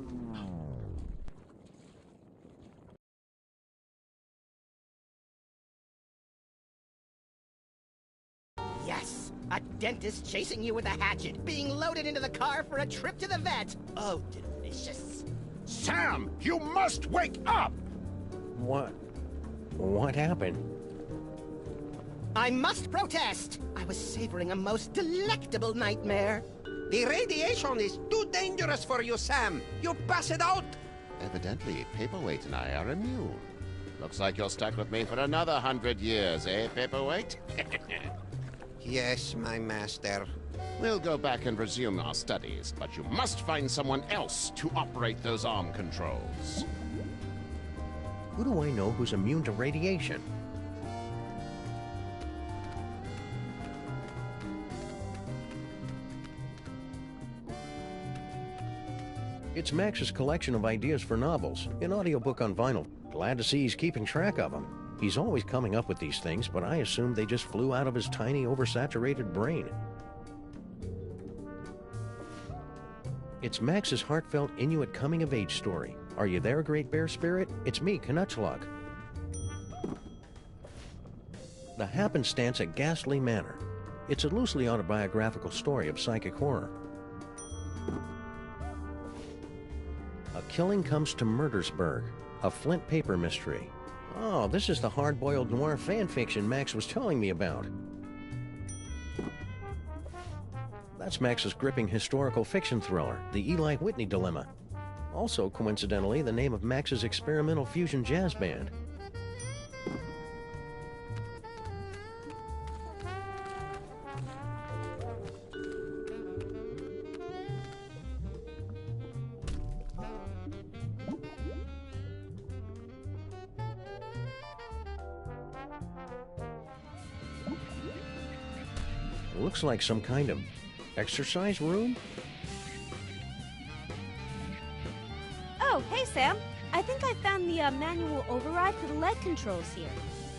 Yes! A dentist chasing you with a hatchet, being loaded into the car for a trip to the vet. Oh, delicious. Sam, you must wake up! What happened? I must protest! I was savoring a most delectable nightmare. The radiation is too dangerous for you, Sam. You'll pass it out. Evidently, Paperweight and I are immune. Looks like you're stuck with me for another 100 years, eh, Paperweight? Yes, my master. We'll go back and resume our studies, but you must find someone else to operate those arm controls. Who do I know who's immune to radiation? It's Max's collection of ideas for novels, an audiobook on vinyl. Glad to see he's keeping track of them. He's always coming up with these things, but I assumed they just flew out of his tiny, oversaturated brain. It's Max's heartfelt Inuit coming-of-age story. Are you there, Great Bear Spirit? It's me, Canuchlug. The Happenstance at Ghastly Manor. It's a loosely autobiographical story of psychic horror. A Killing Comes to Murdersburg, a Flint paper mystery. Oh, this is the hard-boiled noir fan fiction Max was telling me about. That's Max's gripping historical fiction thriller, The Eli Whitney Dilemma. Also, coincidentally, the name of Max's experimental fusion jazz band. Looks like some kind of exercise room? Oh, hey Sam. I think I found the manual override for the leg controls here.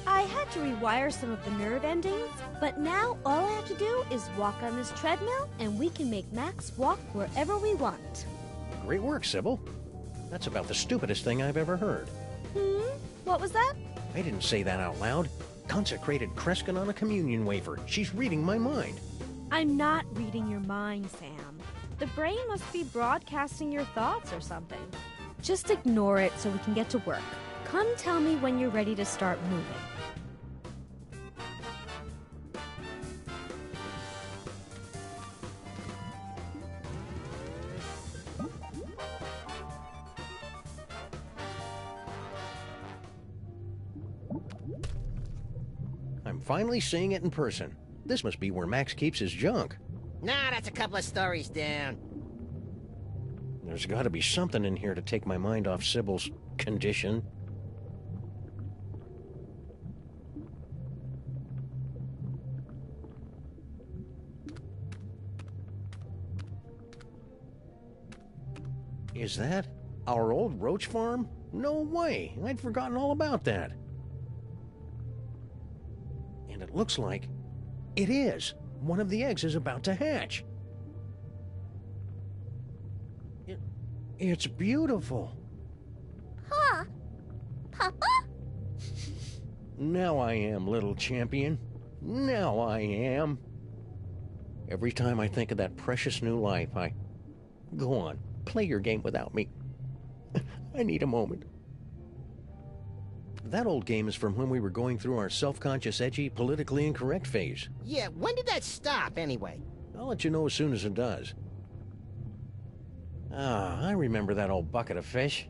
I had to rewire some of the nerve endings, but now all I have to do is walk on this treadmill and we can make Max walk wherever we want. Great work, Sybil. That's about the stupidest thing I've ever heard. What was that? I didn't say that out loud. Consecrated Kreskin on a communion wafer. She's reading my mind. I'm not reading your mind, Sam. The brain must be broadcasting your thoughts or something. Just ignore it so we can get to work. Come tell me when you're ready to start moving. I'm finally seeing it in person. This must be where Max keeps his junk. Nah, that's a couple of stories down. There's got to be something in here to take my mind off Sybil's condition. Is that our old roach farm? No way! I'd forgotten all about that. And it looks like it is. One of the eggs is about to hatch. It's beautiful. Huh? Papa? Now I am, little champion. Now I am. Every time I think of that precious new life, Go on, play your game without me. I need a moment. That old game is from when we were going through our self-conscious, edgy, politically incorrect phase. Yeah, when did that stop, anyway? I'll let you know as soon as it does. I remember that old bucket of fish.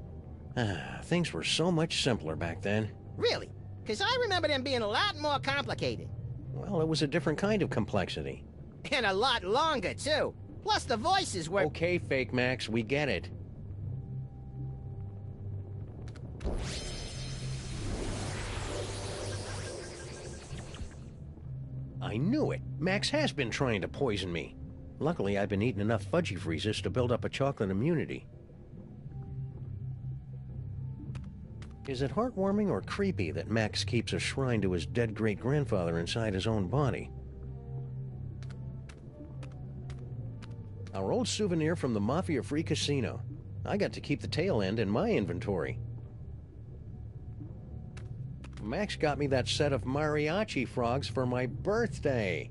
Things were so much simpler back then. Really? Because I remember them being a lot more complicated. Well, it was a different kind of complexity. And a lot longer, too. Plus the voices were... Okay, Fake Max, we get it. I knew it. Max has been trying to poison me. Luckily, I've been eating enough fudgy freezes to build up a chocolate immunity. Is it heartwarming or creepy that Max keeps a shrine to his dead great-grandfather inside his own body? Our old souvenir from the Mafia-free casino. I got to keep the tail end in my inventory. Max got me that set of mariachi frogs for my birthday.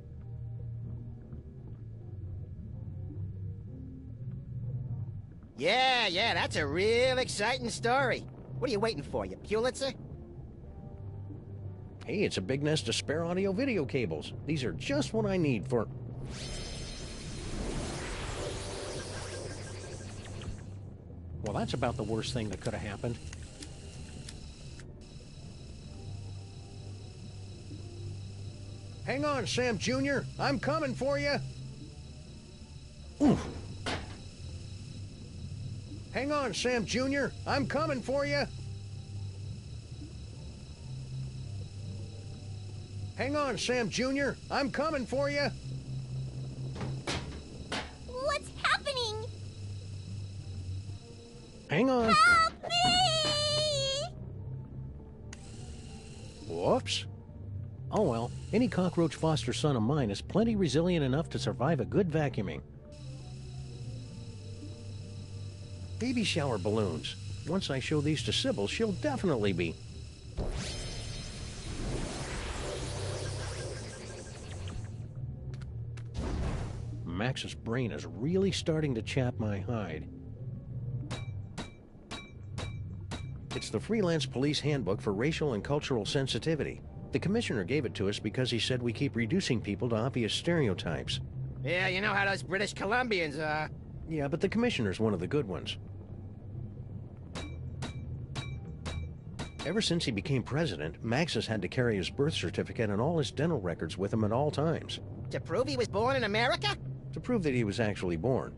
Yeah, that's a real exciting story. What are you waiting for, you Pulitzer? Hey, it's a big nest of spare audio-video cables. These are just what I need for... Well, that's about the worst thing that could have happened. Hang on, Sam Jr. I'm coming for you. Oof. Hang on, Sam Jr. I'm coming for you. Hang on, Sam Jr. I'm coming for you. What's happening? Hang on. Help me! Whoops. Oh well, any cockroach foster son of mine is plenty resilient enough to survive a good vacuuming. Baby shower balloons. Once I show these to Sybil, she'll definitely be... Max's brain is really starting to chap my hide. It's the Freelance Police Handbook for Racial and Cultural Sensitivity. The commissioner gave it to us because he said we keep reducing people to obvious stereotypes. Yeah, you know how those British Columbians are. Yeah, but the commissioner's one of the good ones. Ever since he became president, Max has had to carry his birth certificate and all his dental records with him at all times. To prove he was born in America? To prove that he was actually born.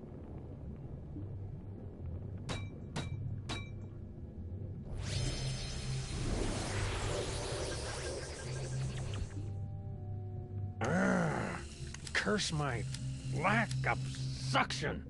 Curse my lack of suction.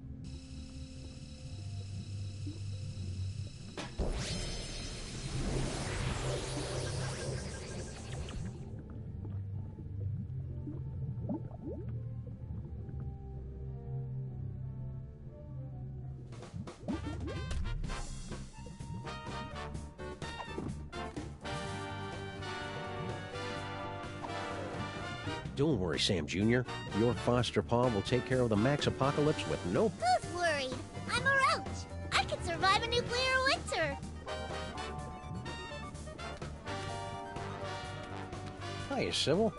Don't worry, Sam Jr. Your foster paw will take care of the Max apocalypse with no... Who's worried? I'm a roach. I could survive a nuclear winter. Hiya, Sybil.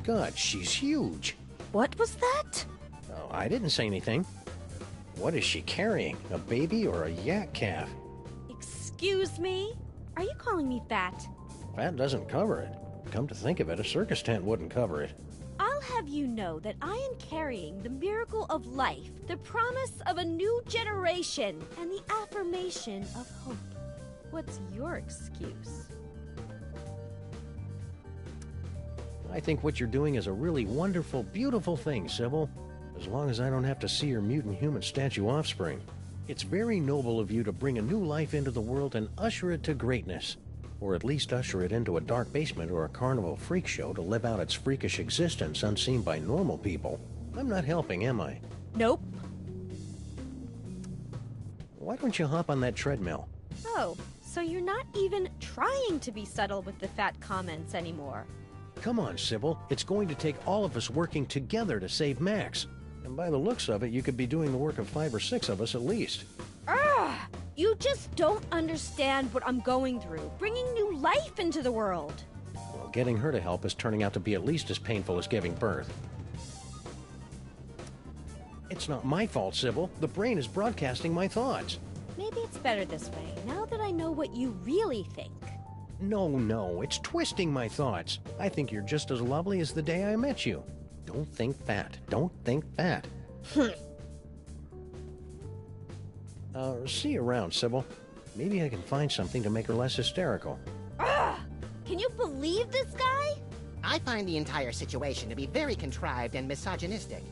God, she's huge. What was that? Oh, I didn't say anything. What is she carrying? A baby or a yak calf? Excuse me? Are you calling me fat? Fat doesn't cover it. Come to think of it, a circus tent wouldn't cover it. I'll have you know that I am carrying the miracle of life, the promise of a new generation, and the affirmation of hope. What's your excuse? I think what you're doing is a really wonderful, beautiful thing, Sybil. As long as I don't have to see your mutant human statue offspring. It's very noble of you to bring a new life into the world and usher it to greatness. Or at least usher it into a dark basement or a carnival freak show to live out its freakish existence unseen by normal people. I'm not helping, am I? Nope. Why don't you hop on that treadmill? Oh, so you're not even trying to be subtle with the fat comments anymore. Come on, Sybil. It's going to take all of us working together to save Max. And by the looks of it, you could be doing the work of 5 or 6 of us at least. Ah! You just don't understand what I'm going through, bringing new life into the world. Well, getting her to help is turning out to be at least as painful as giving birth. It's not my fault, Sybil. The brain is broadcasting my thoughts. Maybe it's better this way, now that I know what you really think. No, it's twisting my thoughts. I think you're just as lovely as the day I met you. Don't think fat. Don't think fat. See you around, Sybil. Maybe I can find something to make her less hysterical. Ugh! Can you believe this guy? I find the entire situation to be very contrived and misogynistic.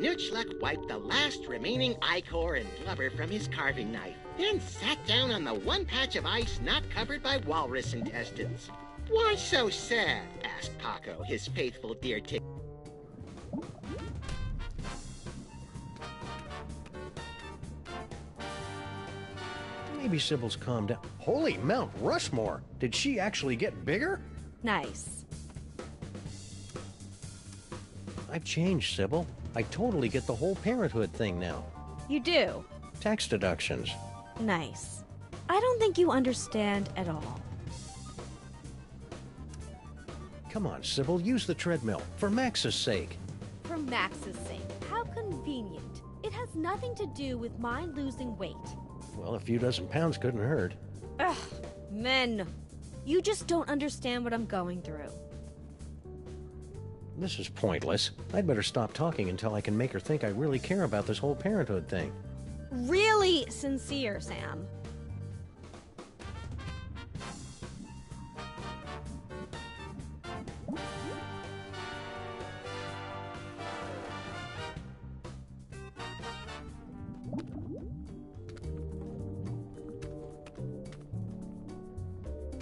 Knutschluck wiped the last remaining ichor and blubber from his carving knife, then sat down on the one patch of ice not covered by walrus intestines. "Why so sad?" asked Paco, his faithful deer tick. Maybe Sybil's calmed down. Holy Mount Rushmore! Did she actually get bigger? Nice. I've changed, Sybil. I totally get the whole parenthood thing now. You do? Tax deductions. Nice. I don't think you understand at all. Come on, Sybil, use the treadmill. For Max's sake. For Max's sake. How convenient. It has nothing to do with my losing weight. Well, a few dozen pounds couldn't hurt. Ugh, men. You just don't understand what I'm going through. This is pointless. I'd better stop talking until I can make her think I really care about this whole parenthood thing. Really sincere, Sam.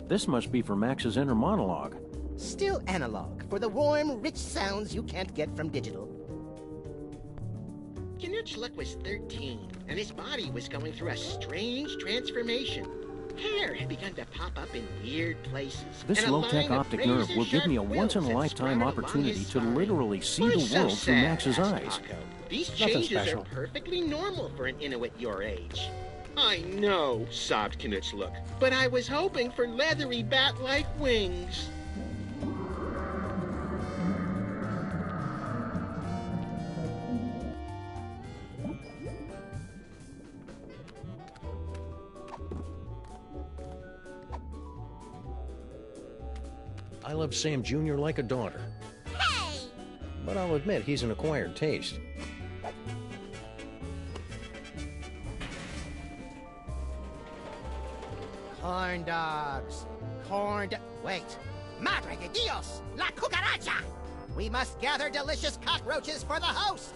This must be for Max's inner monologue. Still analog, for the warm, rich sounds you can't get from digital. Knutschluck was 13, and his body was going through a strange transformation. Hair had begun to pop up in weird places. This low-tech optic nerve will give me a once-in-a-lifetime opportunity to literally see the world through Max's eyes. These Nothing changes special. are perfectly normal for an Inuit your age. I know, sobbed Knutschluck, but I was hoping for leathery bat-like wings. I love Sam Jr. like a daughter. Hey! But I'll admit he's an acquired taste. Corn dogs. Wait. Madre de Dios! La cucaracha! We must gather delicious cockroaches for the host!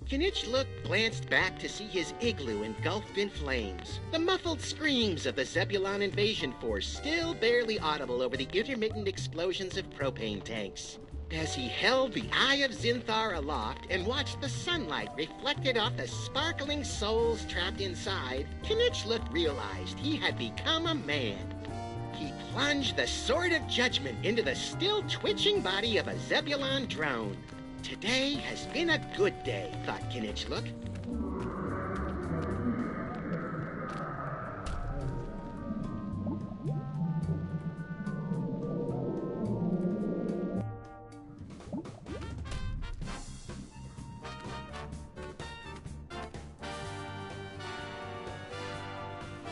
Knutschluck glanced back to see his igloo engulfed in flames. The muffled screams of the Zebulon invasion force still barely audible over the intermittent explosions of propane tanks. As he held the Eye of Zinthar aloft and watched the sunlight reflected off the sparkling souls trapped inside, Knutschluck realized he had become a man. He plunged the sword of judgment into the still twitching body of a Zebulon drone. Today has been a good day, thought Knutschluck.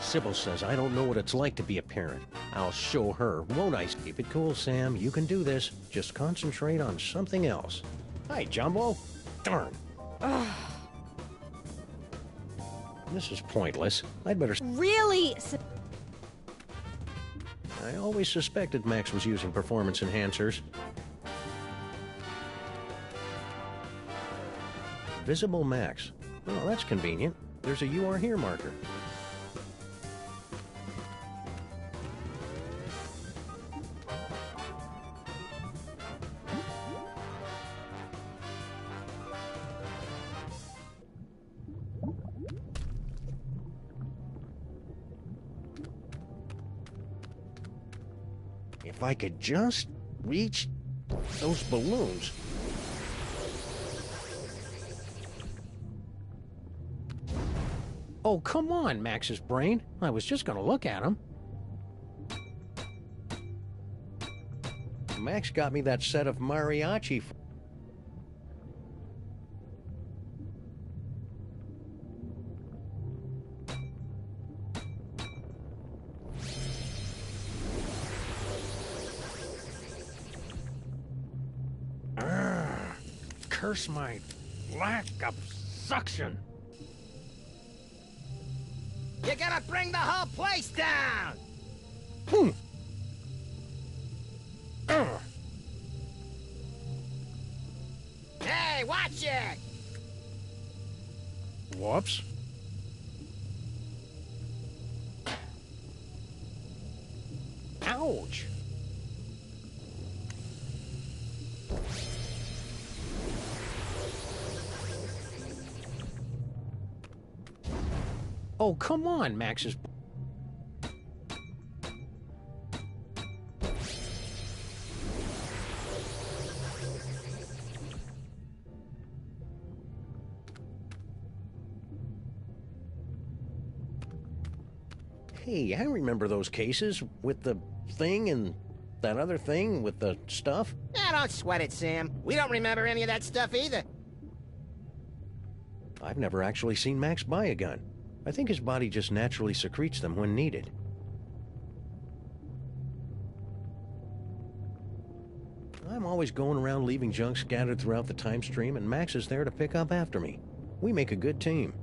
Sybil says I don't know what it's like to be a parent. I'll show her, won't I? Keep it cool, Sam. You can do this. Just concentrate on something else. Hi, Jumbo. Darn. This is pointless. I'd better... Really? I always suspected Max was using performance enhancers. Visible Max. Oh, that's convenient. There's a "You Are Here" marker. If I could just reach those balloons. Oh, come on, Max's brain. I was just gonna look at him. Max got me that set of mariachi. Curse my lack of suction. You gotta bring the whole place down! Hey, watch it! Whoops. Ouch. Oh, come on, Max's... Hey, I remember those cases with the thing and that other thing with the stuff. Don't sweat it, Sam. We don't remember any of that stuff either. I've never actually seen Max buy a gun. I think his body just naturally secretes them when needed. I'm always going around leaving junk scattered throughout the time stream, and Max is there to pick up after me. We make a good team.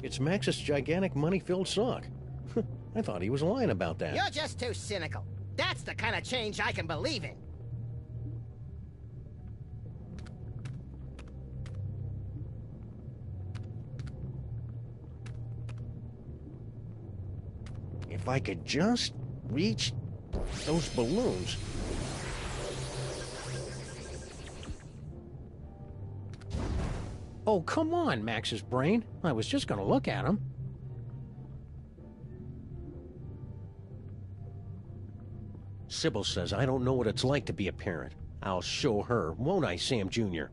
It's Max's gigantic money-filled sock. I thought he was lying about that. You're just too cynical. That's the kind of change I can believe in. If I could just reach those balloons. Oh, come on, Max's brain. I was just gonna look at him. Sybil says I don't know what it's like to be a parent. I'll show her, won't I, Sam Jr.?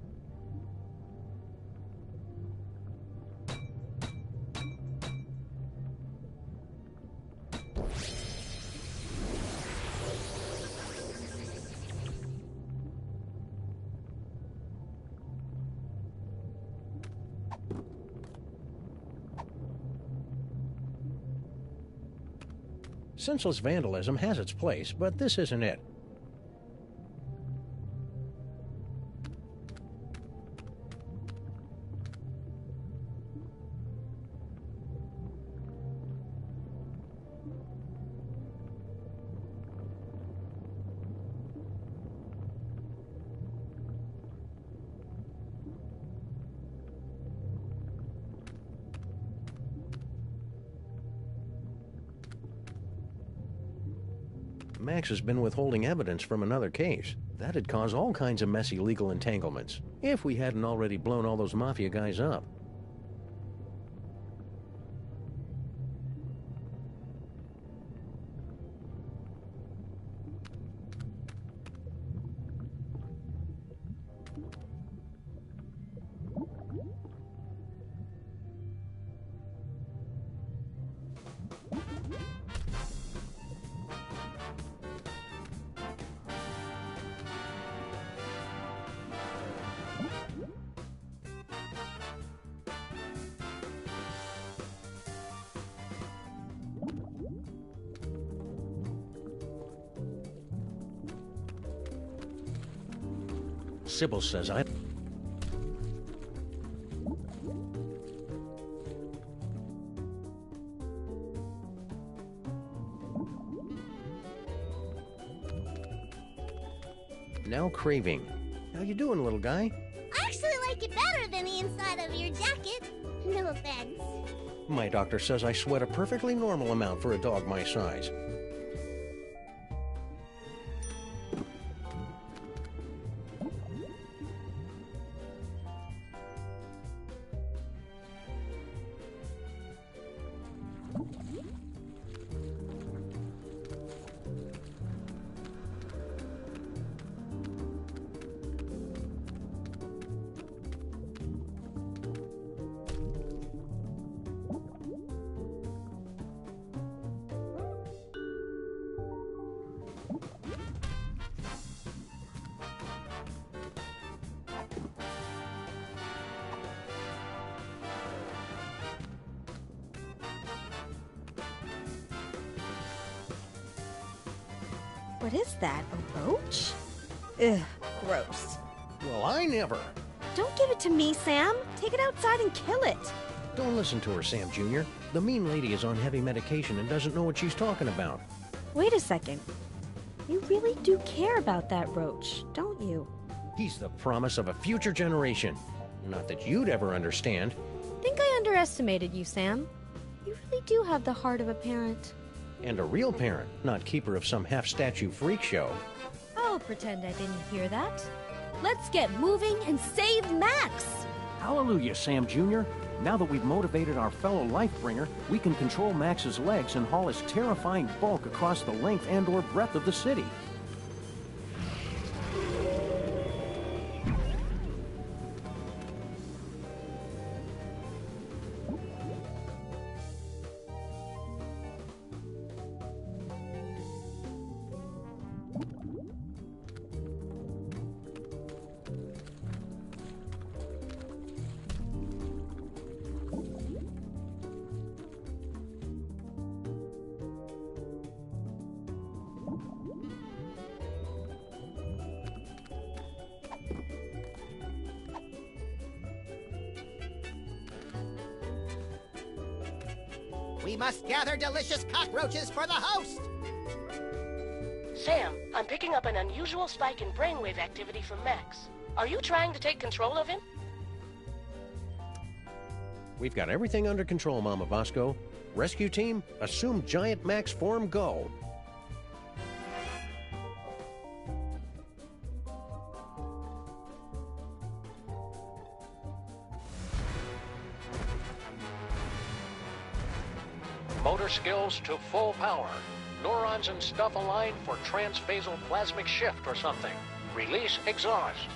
Senseless vandalism has its place, but this isn't it. Max has been withholding evidence from another case. That'd cause all kinds of messy legal entanglements, if we hadn't already blown all those mafia guys up. Sybil says I... Now craving. How you doing, little guy? I actually like it better than the inside of your jacket. No offense. My doctor says I sweat a perfectly normal amount for a dog my size. What is that? A roach? Ugh, gross. Well, I never. Don't give it to me, Sam. Take it outside and kill it. Don't listen to her, Sam Jr. The mean lady is on heavy medication and doesn't know what she's talking about. Wait a second. You really do care about that roach, don't you? He's the promise of a future generation. Not that you'd ever understand. I think I underestimated you, Sam. You really do have the heart of a parent. And a real parent, not keeper of some half-statue freak show. I'll pretend I didn't hear that. Let's get moving and save Max! Hallelujah, Sam Jr. Now that we've motivated our fellow Lifebringer, we can control Max's legs and haul his terrifying bulk across the length and/or breadth of the city. We must gather delicious cockroaches for the host! Sam, I'm picking up an unusual spike in brainwave activity from Max. Are you trying to take control of him? We've got everything under control, Mama Vasco. Rescue team, assume Giant Max form, go. Motor skills to full power. Neurons and stuff aligned for transphasal plasmic shift or something. Release exhaust.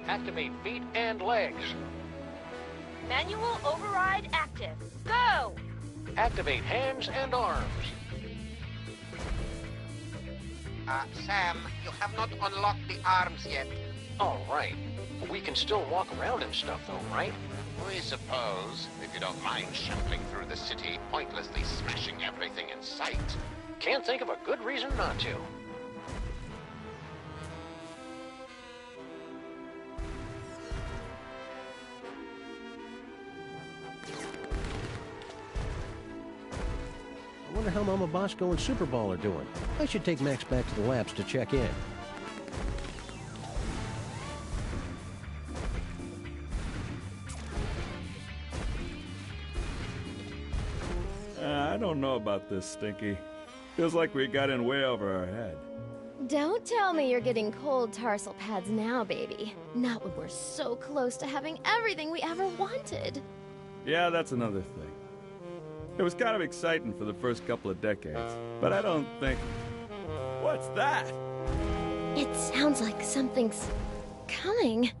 Activate feet and legs. Manual override active. Go! Activate hands and arms. Sam, you have not unlocked the arms yet. All right. We can still walk around and stuff though, right? We suppose, if you don't mind shuffling through the city, pointlessly smashing everything in sight. Can't think of a good reason not to. I wonder how Mama Bosco and Superball are doing. I should take Max back to the labs to check in. I don't know about this, Stinky. Feels like we got in way over our head. Don't tell me you're getting cold tarsal pads now, baby. Not when we're so close to having everything we ever wanted. Yeah, that's another thing. It was kind of exciting for the first couple of decades, but I don't think... What's that? It sounds like something's coming.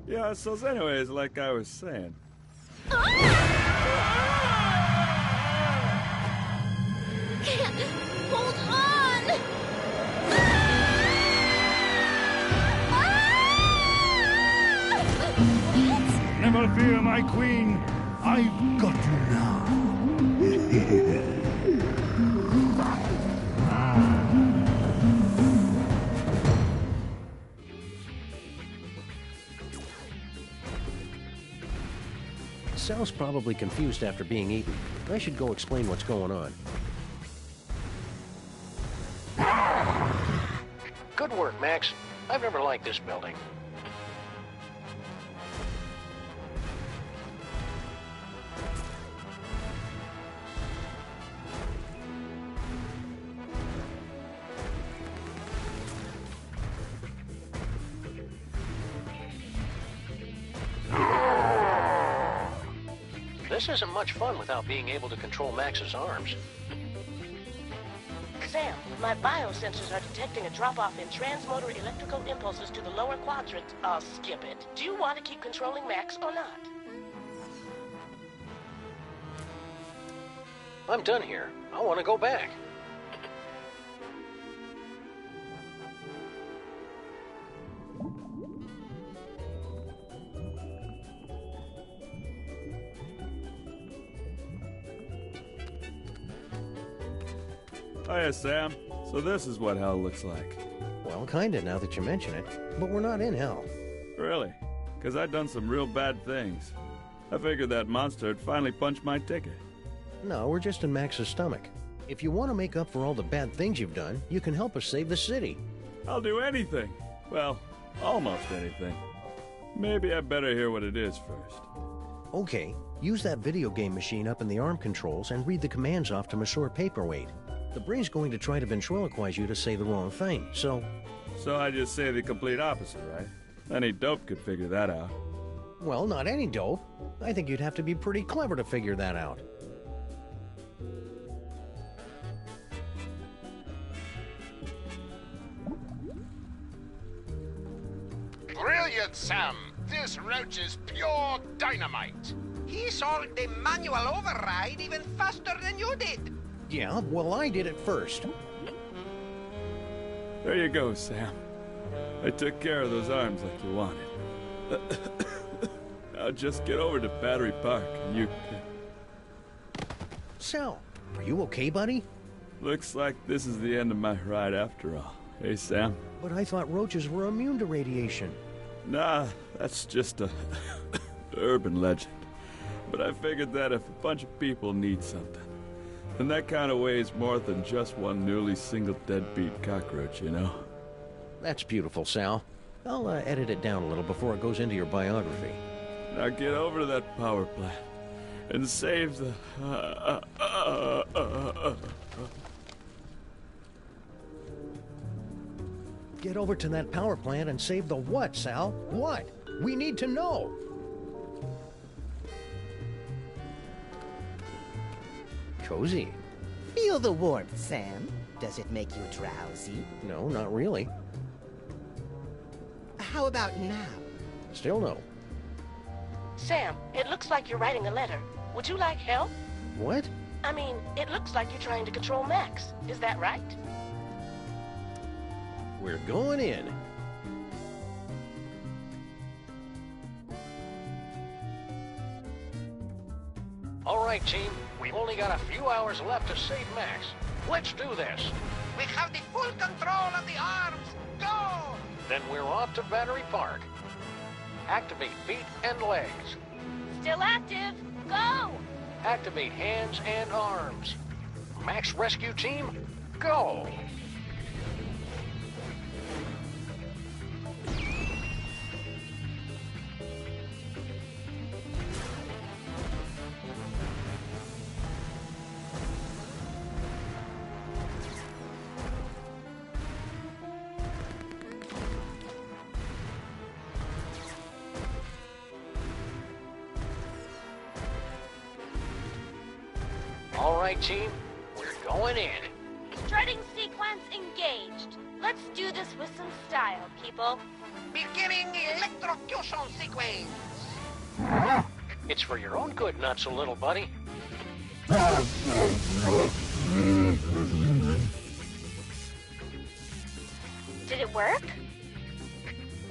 Yeah, so anyways, like I was saying... Hold on! Never fear, my queen. I've got you now. Sal's probably confused after being eaten. I should go explain what's going on. Good work, Max. I've never liked this building. This isn't much fun without being able to control Max's arms. Sam, my biosensors are detecting a drop-off in transmotor electrical impulses to the lower quadrant. I'll skip it. Do you want to keep controlling Max or not? I'm done here. I want to go back. Hiya, Sam. So this is what hell looks like. Well, kinda, now that you mention it. But we're not in hell. Really? Because I'd done some real bad things. I figured that monster had finally punched my ticket. No, we're just in Max's stomach. If you want to make up for all the bad things you've done, you can help us save the city. I'll do anything. Well, almost anything. Maybe I better hear what it is first. Okay, use that video game machine up in the arm controls and read the commands off to Monsieur Paperweight. The brain's going to try to ventriloquize you to say the wrong thing, so... So I just say the complete opposite, right? Any dope could figure that out. Well, not any dope. I think you'd have to be pretty clever to figure that out. Brilliant, Sam! This roach is pure dynamite! He solved the manual override even faster than you did. Yeah, well, I did it first. There you go, Sam. I took care of those arms like you wanted. Now just get over to Battery Park and you can... Sal, are you okay, buddy? Looks like this is the end of my ride after all. Hey, Sam? But I thought roaches were immune to radiation. Nah, that's just a urban legend. But I figured that if a bunch of people need something, then that kind of weighs more than just one newly single deadbeat cockroach, you know? That's beautiful, Sal. I'll edit it down a little before it goes into your biography. Now get over to that power plant and save the... Get over to that power plant and save the what, Sal? What? We need to know! Cozy. Feel the warmth, Sam. Does it make you drowsy? No, not really. How about now? Still no. Sam, it looks like you're writing a letter. Would you like help? What? I mean, it looks like you're trying to control Max. Is that right? We're going in. All right, team. We've only got a few hours left to save Max. Let's do this. We have the full control of the arms. Go! Then we're off to Battery Park. Activate feet and legs. Still active. Go! Activate hands and arms. Max Rescue Team, go! All right, team, we're going in. Strutting sequence engaged. Let's do this with some style, people. Beginning electrocution sequence. It's for your own good, not so little buddy. Did it work?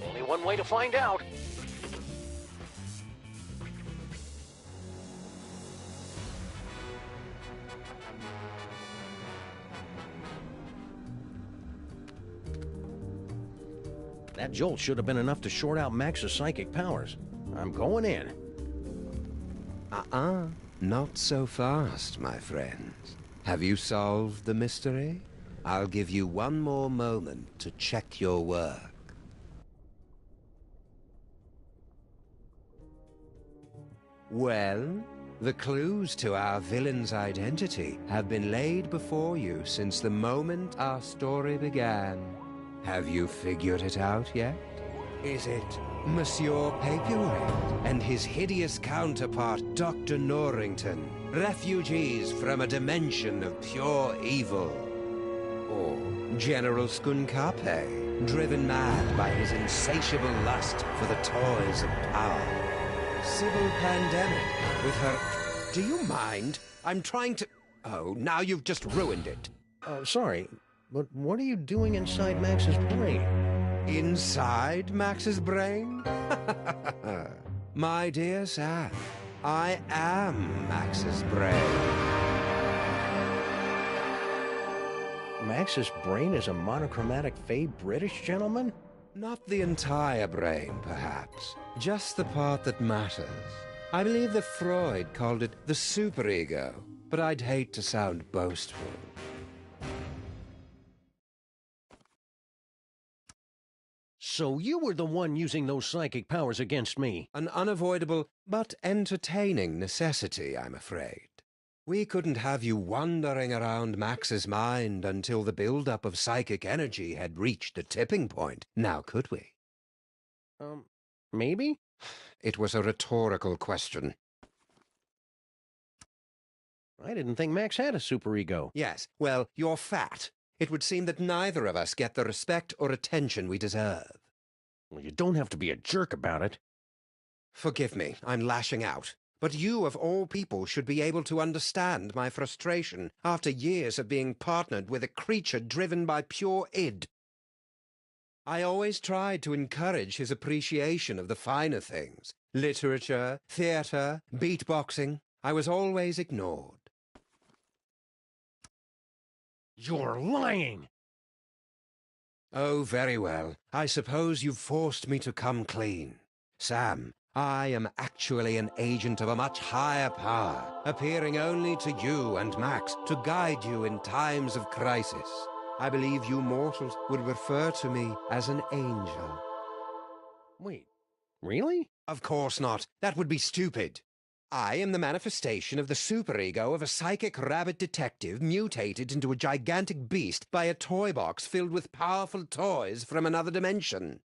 Only one way to find out. That jolt should have been enough to short out Max's psychic powers. I'm going in. Not so fast, my friend. Have you solved the mystery? I'll give you one more moment to check your work. Well, the clues to our villain's identity have been laid before you since the moment our story began. Have you figured it out yet? Is it Monsieur Paperweight and his hideous counterpart, Dr. Norrington, refugees from a dimension of pure evil? Or General Skunkape, driven mad by his insatiable lust for the toys of power? Sybil Pandemic, with her... Do you mind? I'm trying to... Oh, now you've just ruined it. Sorry, but what are you doing inside Max's brain? Inside Max's brain? My dear Sam, I am Max's brain. Max's brain is a monochromatic Fey British gentleman? Not the entire brain, perhaps. Just the part that matters. I believe that Freud called it the superego, but I'd hate to sound boastful. So you were the one using those psychic powers against me? An unavoidable but entertaining necessity, I'm afraid. We couldn't have you wandering around Max's mind until the buildup of psychic energy had reached a tipping point, now could we? Maybe? It was a rhetorical question. I didn't think Max had a superego. Yes, well, you're fat. It would seem that neither of us get the respect or attention we deserve. Well, you don't have to be a jerk about it. Forgive me, I'm lashing out. But you, of all people, should be able to understand my frustration after years of being partnered with a creature driven by pure id. I always tried to encourage his appreciation of the finer things. Literature, theater, beatboxing. I was always ignored. You're lying! Oh, very well. I suppose you've forced me to come clean. Sam, I am actually an agent of a much higher power, appearing only to you and Max to guide you in times of crisis. I believe you mortals would refer to me as an angel. Wait, really? Of course not. That would be stupid. I am the manifestation of the superego of a psychic rabbit detective mutated into a gigantic beast by a toy box filled with powerful toys from another dimension.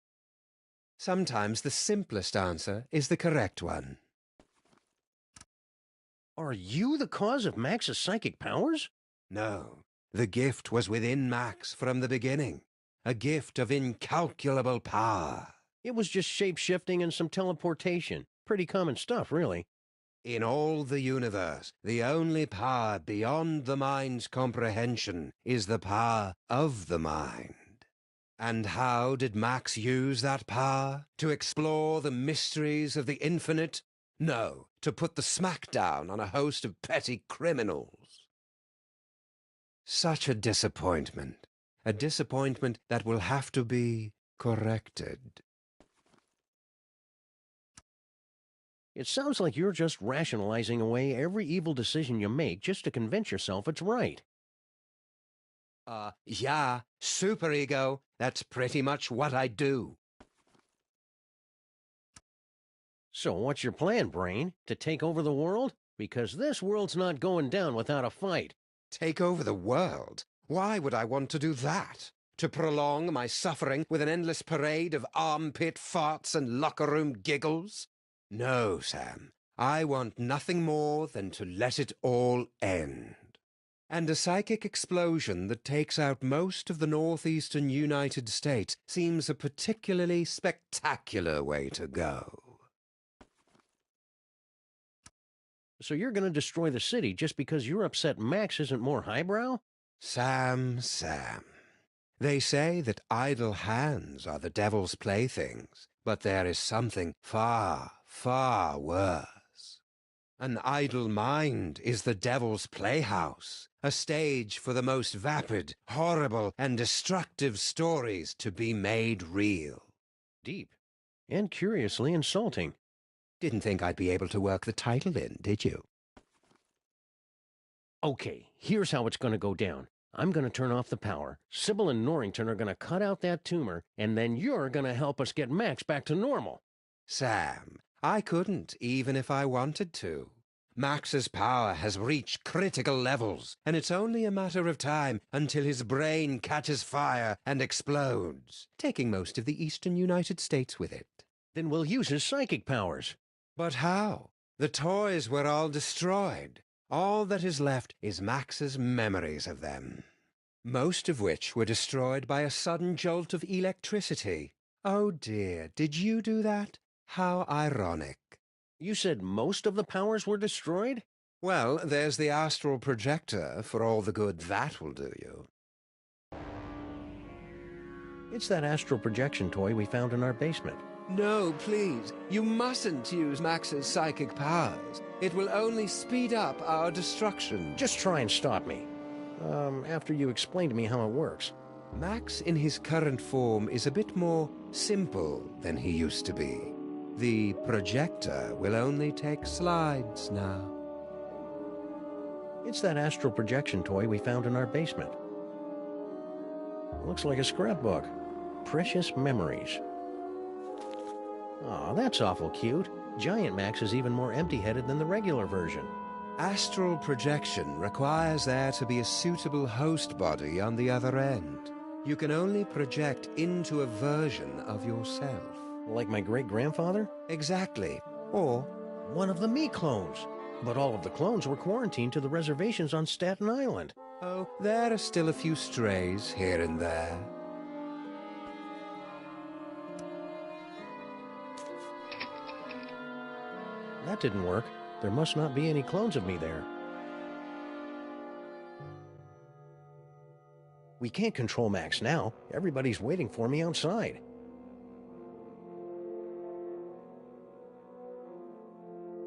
Sometimes the simplest answer is the correct one. Are you the cause of Max's psychic powers? No. The gift was within Max from the beginning. A gift of incalculable power. It was just shape-shifting and some teleportation. Pretty common stuff, really. In all the universe, the only power beyond the mind's comprehension is the power of the mind. And how did Max use that power? To explore the mysteries of the infinite? No, to put the smackdown on a host of petty criminals. Such a disappointment. A disappointment that will have to be corrected. It sounds like you're just rationalizing away every evil decision you make just to convince yourself it's right. Yeah, superego. That's pretty much what I do. So what's your plan, Brain? To take over the world? Because this world's not going down without a fight. Take over the world? Why would I want to do that? To prolong my suffering with an endless parade of armpit farts and locker room giggles? No, Sam. I want nothing more than to let it all end. And a psychic explosion that takes out most of the northeastern United States seems a particularly spectacular way to go. So you're going to destroy the city just because you're upset Max isn't more highbrow? Sam. They say that idle hands are the devil's playthings, but there is something far, far worse. An idle mind is the devil's playhouse, a stage for the most vapid, horrible, and destructive stories to be made real. Deep. And curiously insulting. Didn't think I'd be able to work the title in, did you? Okay, here's how it's going to go down. I'm going to turn off the power. Sybil and Norrington are going to cut out that tumor, and then you're going to help us get Max back to normal. Sam, I couldn't, even if I wanted to. Max's power has reached critical levels, and it's only a matter of time until his brain catches fire and explodes, taking most of the eastern United States with it. Then we'll use his psychic powers. But how? The toys were all destroyed. All that is left is Max's memories of them. Most of which were destroyed by a sudden jolt of electricity. Oh dear, did you do that? How ironic. You said most of the powers were destroyed? Well, there's the astral projector, for all the good that will do you. It's that astral projection toy we found in our basement. No, please. You mustn't use Max's psychic powers. It will only speed up our destruction. Just try and stop me. after you explained to me how it works. Max in his current form is a bit more simple than he used to be. The projector will only take slides now. It's that astral projection toy we found in our basement. Looks like a scrapbook. Precious memories. Aw, that's awful cute. Giant Max is even more empty-headed than the regular version. Astral projection requires there to be a suitable host body on the other end. You can only project into a version of yourself. Like my great-grandfather? Exactly. Or one of the me clones. But all of the clones were quarantined to the reservations on Staten Island. Oh, there are still a few strays here and there. That didn't work. There must not be any clones of me there. We can't control Max now. Everybody's waiting for me outside.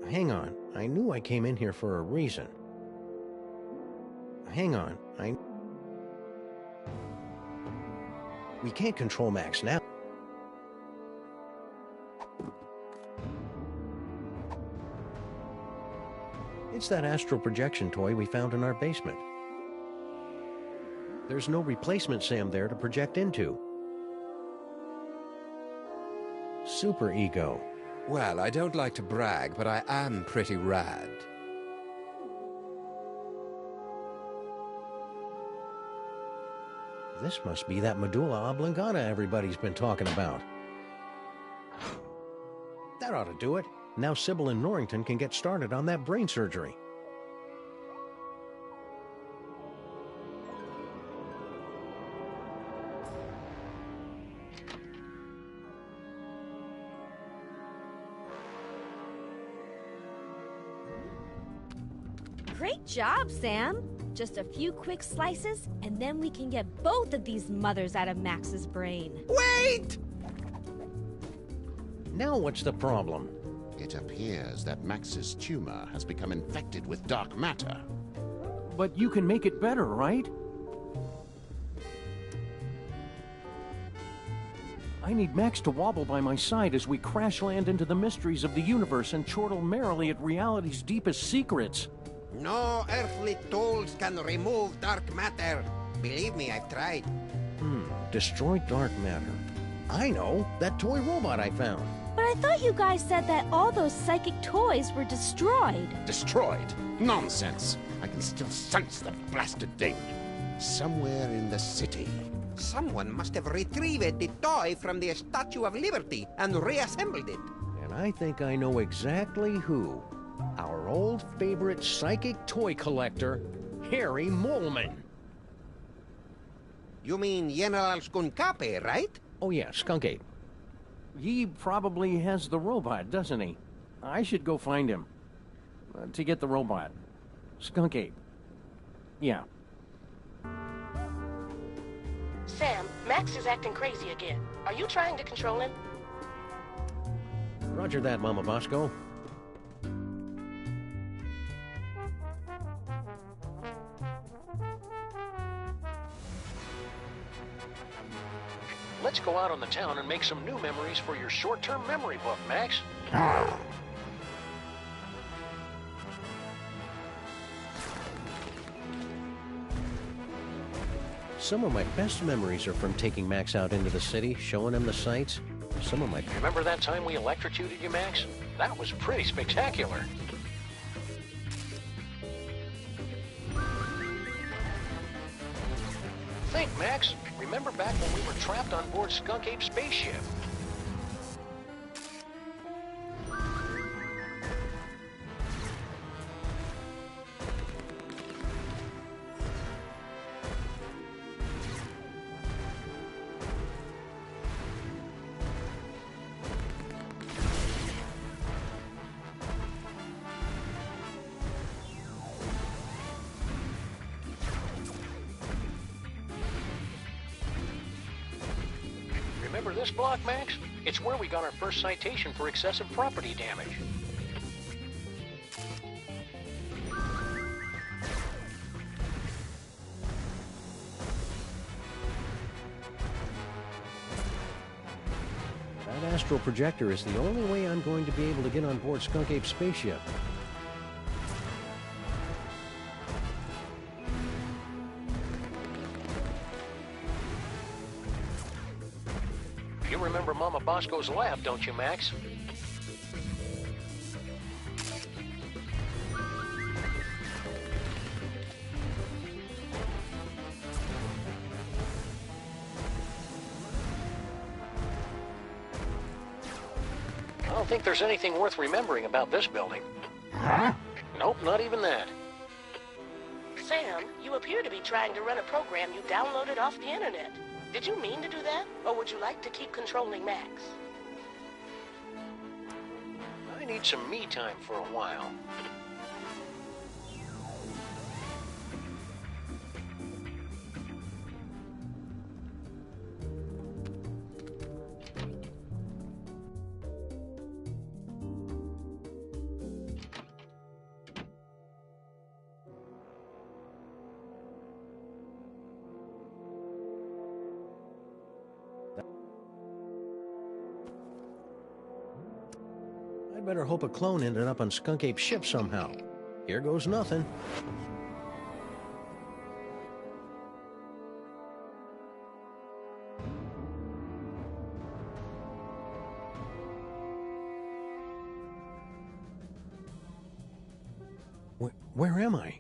Hang on. I knew I came in here for a reason. Hang on. We can't control Max now. It's that astral projection toy we found in our basement. There's no replacement Sam there to project into. Super ego. Well, I don't like to brag, but I am pretty rad. This must be that medulla oblongata everybody's been talking about. That ought to do it. Now Sybil and Norrington can get started on that brain surgery. Great job, Sam. Just a few quick slices, and then we can get both of these mothers out of Max's brain. Wait! Now what's the problem? It appears that Max's tumor has become infected with dark matter. But you can make it better, right? I need Max to wobble by my side as we crash land into the mysteries of the universe and chortle merrily at reality's deepest secrets. No earthly tools can remove dark matter. Believe me, I've tried. Destroy dark matter. I know, that toy robot I found. But I thought you guys said that all those psychic toys were destroyed. Destroyed? Nonsense! I can still sense the blasted thing. Somewhere in the city. Someone must have retrieved the toy from the Statue of Liberty and reassembled it. And I think I know exactly who. Our old favorite psychic toy collector, Harry Moleman. You mean General Skunkape, right? Oh yeah, Skunk Ape. He probably has the robot, doesn't he? I should go find him. To get the robot. Skunk Ape. Yeah. Sam, Max is acting crazy again. Are you trying to control him? Roger that, Mama Bosco. Let's go out on the town and make some new memories for your short-term memory book, Max. Some of my best memories are from taking Max out into the city, showing him the sights. Some of my... Remember that time we electrocuted you, Max? That was pretty spectacular. Think, Max. Remember back when we were trapped on board Skunk Ape's spaceship? Remember this block, Max? It's where we got our first citation for excessive property damage. astral projector is the only way I'm going to be able to get on board Skunk Ape's spaceship. You remember Mama Bosco's lab, don't you, Max? I don't think there's anything worth remembering about this building. Huh? Nope, not even that. Sam, you appear to be trying to run a program you downloaded off the internet. Did you mean to do that, or would you like to keep controlling Max? I need some me time for a while. I'd better hope a clone ended up on Skunk Ape's ship somehow. Here goes nothing. Where am I?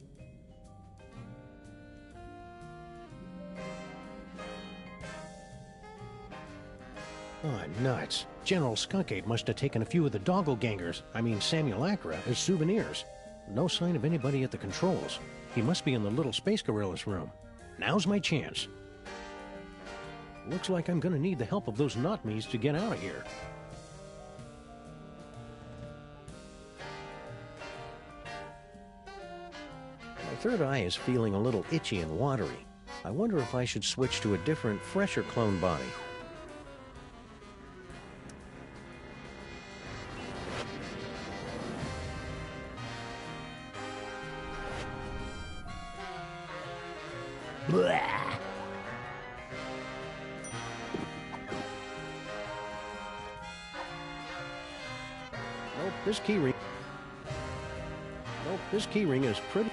Oh, nuts. General Skunk Ape must have taken a few of the doppelgangers, Simulacra, as souvenirs. No sign of anybody at the controls. He must be in the little Space Gorilla's room. Now's my chance. Looks like I'm gonna need the help of those not-me's to get out of here. My third eye is feeling a little itchy and watery. I wonder if I should switch to a different, fresher clone body. Blah. Nope, this keyring. Nope, this keyring is pretty.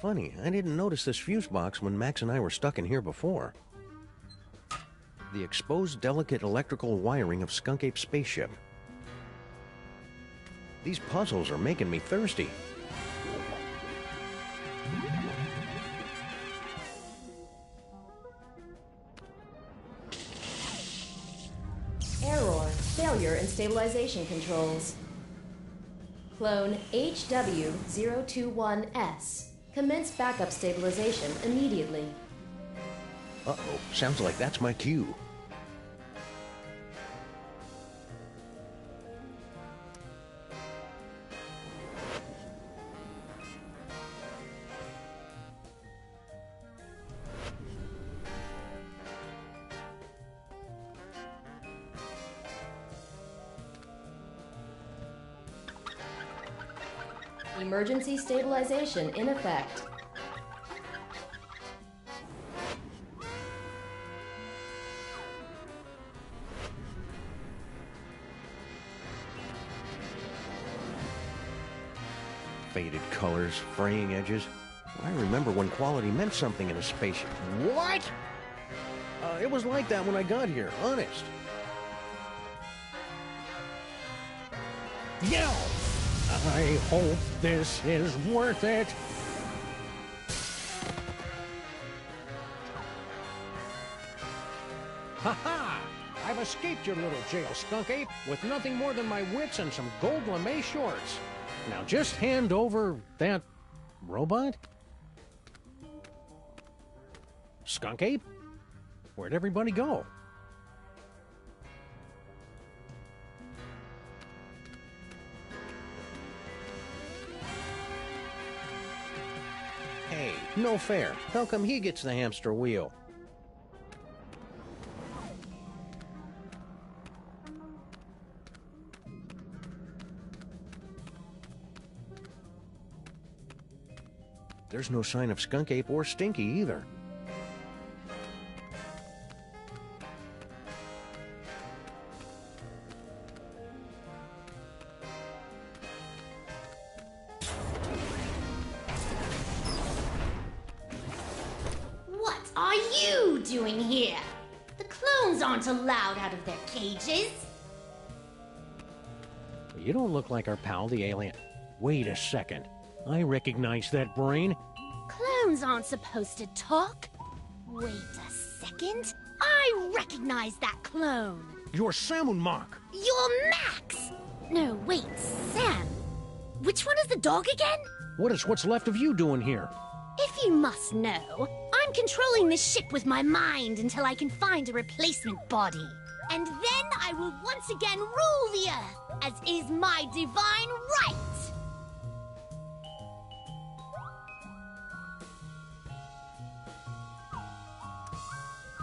Funny, I didn't notice this fuse box when Max and I were stuck in here before. The exposed delicate electrical wiring of Skunk Ape's spaceship. These puzzles are making me thirsty. Error. Failure in stabilization controls. Clone HW021S. Commence backup stabilization immediately. Uh-oh, sounds like that's my cue. Emergency stabilization in effect. Faded colors, fraying edges. I remember when quality meant something in a spaceship. What? It was like that when I got here, honest. Yo! I hope this is worth it. Ha-ha! I've escaped your little jail, Skunk Ape, with nothing more than my wits and some gold lame shorts. Now just hand over that robot? Skunk Ape? Where'd everybody go? Hey, no fair. How come he gets the hamster wheel? There's no sign of Skunk Ape or Stinky either. What are you doing here? The clones aren't allowed out of their cages. You don't look like our pal, the alien. Wait a second. I recognize that brain. Clones aren't supposed to talk. Wait a second. I recognize that clone. You're Samunmak. You're Max! No, wait, Sam. Which one is the dog again? What is what's left of you doing here? If you must know, I'm controlling this ship with my mind until I can find a replacement body. And then I will once again rule the Earth, as is my divine right!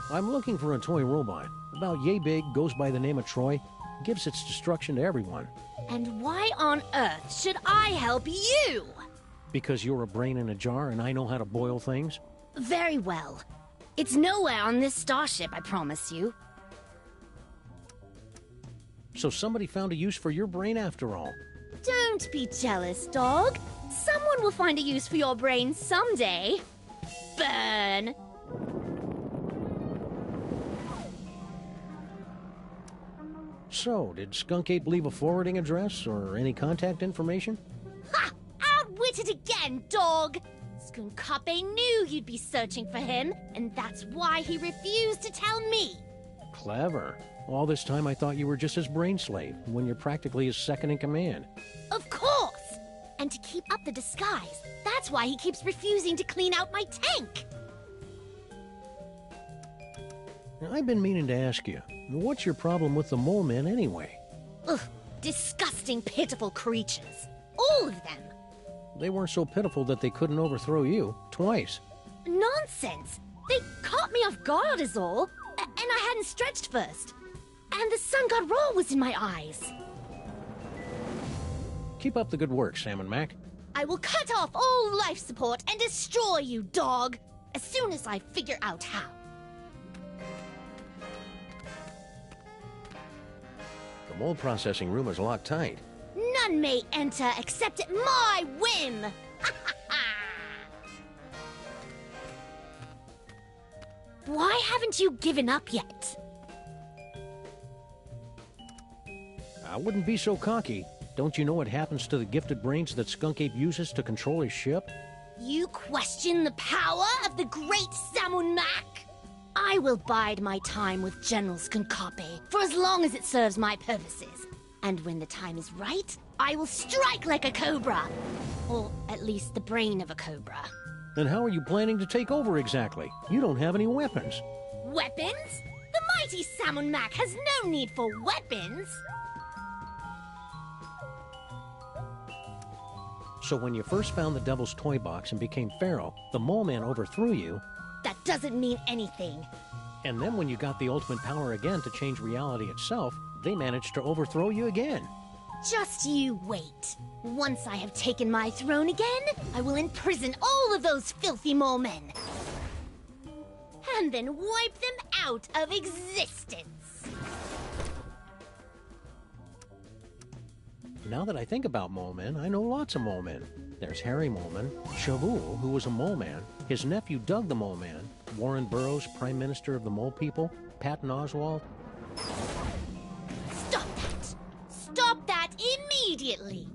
I'm looking for a toy robot. About yay big, goes by the name of Troy, gives its destruction to everyone. And why on earth should I help you? Because you're a brain in a jar and I know how to boil things? Very well. It's nowhere on this starship, I promise you. So somebody found a use for your brain after all. Don't be jealous, dog. Someone will find a use for your brain someday. Burn. So, did Skunk Ape leave a forwarding address or any contact information? Ha! Outwitted again, dog! Skunkape knew you'd be searching for him, and that's why he refused to tell me. Clever. All this time I thought you were just his brain slave, when you're practically his second in command. Of course! And to keep up the disguise, that's why he keeps refusing to clean out my tank. Now, I've been meaning to ask you, what's your problem with the mole men anyway? Ugh, disgusting, pitiful creatures. All of them. They weren't so pitiful that they couldn't overthrow you twice. Nonsense! They caught me off guard is all, and I hadn't stretched first. And the sun god roll was in my eyes. Keep up the good work, Sam Mac. I will cut off all life support and destroy you, dog, as soon as I figure out how. The mole processing room is locked tight. None may enter except at my whim! Why haven't you given up yet? I wouldn't be so cocky. Don't you know what happens to the gifted brains that Skunk Ape uses to control his ship? You question the power of the great Samunmak? I will bide my time with General Skunkape for as long as it serves my purposes. And when the time is right, I will strike like a cobra. Or at least the brain of a cobra. Then how are you planning to take over exactly? You don't have any weapons. Weapons? The mighty Samunmak has no need for weapons. So when you first found the Devil's Toy Box and became Pharaoh, the Mole Man overthrew you. That doesn't mean anything. And then when you got the ultimate power again to change reality itself, they managed to overthrow you again. Just you wait. Once I have taken my throne again, I will imprison all of those filthy mole men. And then wipe them out of existence. Now that I think about mole men, I know lots of mole men. There's Harry Moleman, Shavul, who was a mole man, his nephew Doug the Mole Man, Warren Burroughs, Prime Minister of the Mole People, Patton Oswalt. Stop that! Stop that immediately!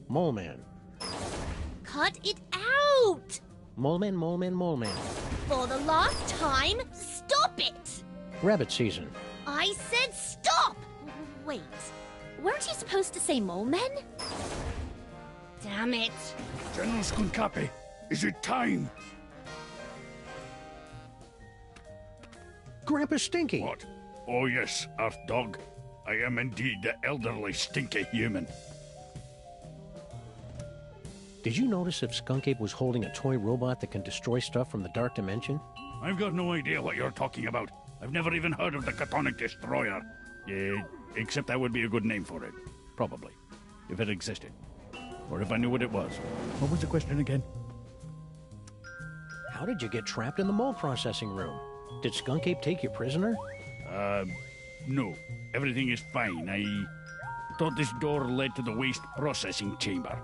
Mole Man. Cut it out! Mole Man, Mole Man, Mole Man. For the last time, stop it! Rabbit season. I said stop! Wait, weren't you supposed to say mole men? Damn it. General Skunkape, is it time? Grandpa Stinky. What? Oh yes, Earth Dog. I am indeed the elderly stinky human. Did you notice if Skunk Ape was holding a toy robot that can destroy stuff from the Dark Dimension? I've got no idea what you're talking about. I've never even heard of the Catonic Destroyer. Except that would be a good name for it. Probably. If it existed. or if I knew what it was. What was the question again? How did you get trapped in the mole processing room? Did Skunk Ape take you prisoner? No. Everything is fine. I thought this door led to the waste processing chamber.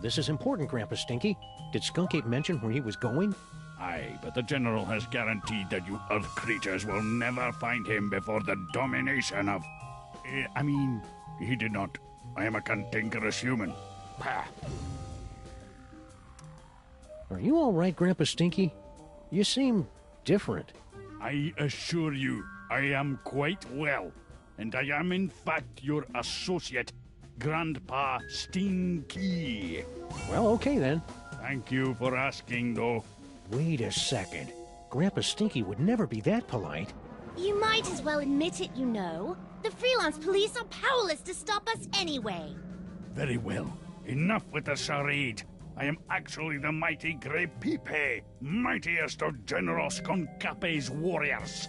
This is important, Grandpa Stinky. Did Skunk Ape mention where he was going? Aye, but the General has guaranteed that you Earth creatures will never find him before the domination of... I mean, he did not. I am a cantankerous human. Pah. Are you all right, Grandpa Stinky? You seem different. I assure you, I am quite well. And I am in fact your associate, Grandpa Stinky. Well, okay then. Thank you for asking, though. Wait a second. Grandpa Stinky would never be that polite. You might as well admit it, you know. The freelance police are powerless to stop us anyway. Very well. Enough with the charade. I am actually the mighty Grey Pipe, mightiest of General Sconcape's warriors.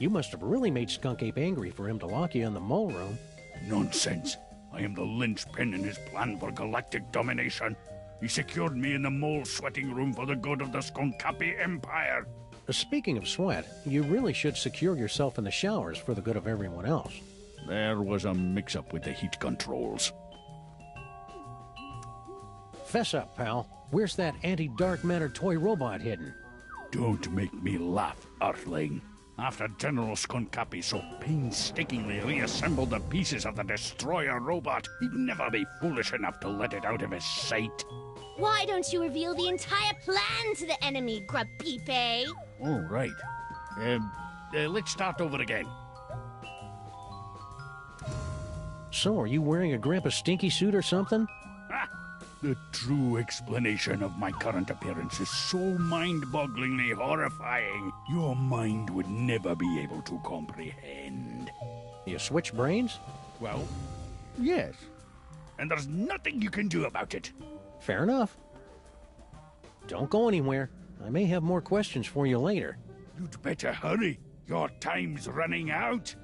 You must have really made Skunk Ape angry for him to lock you in the mole room. Nonsense. I am the linchpin in his plan for galactic domination. He secured me in the mole sweating room for the good of the Sconcape Empire. Speaking of sweat, you really should secure yourself in the showers for the good of everyone else. There was a mix-up with the heat controls. Fess up, pal. Where's that anti-dark matter toy robot hidden? Don't make me laugh, Earthling. After General Sconcape so painstakingly reassembled the pieces of the destroyer robot, he'd never be foolish enough to let it out of his sight. Why don't you reveal the entire plan to the enemy, Grubpepe? Oh, right. Let's start over again. So, are you wearing a Grandpa Stinky suit or something? The true explanation of my current appearance is so mind-bogglingly horrifying, your mind would never be able to comprehend. You switch brains? Well, yes. And there's nothing you can do about it. Fair enough. Don't go anywhere. I may have more questions for you later. You'd better hurry. Your time's running out.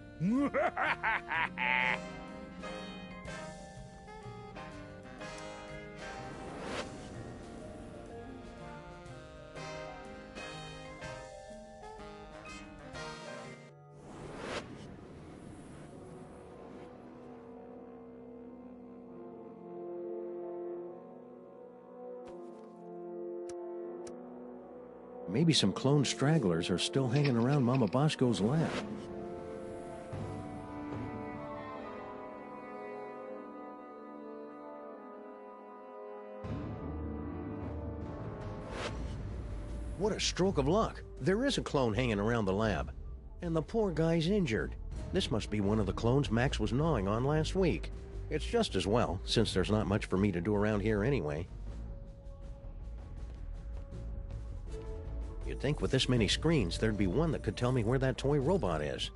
Maybe some clone stragglers are still hanging around Mama Bosco's lab. What a stroke of luck. There is a clone hanging around the lab. And the poor guy's injured. This must be one of the clones Max was gnawing on last week. It's just as well, since there's not much for me to do around here anyway. You'd think with this many screens, there'd be one that could tell me where that toy robot is.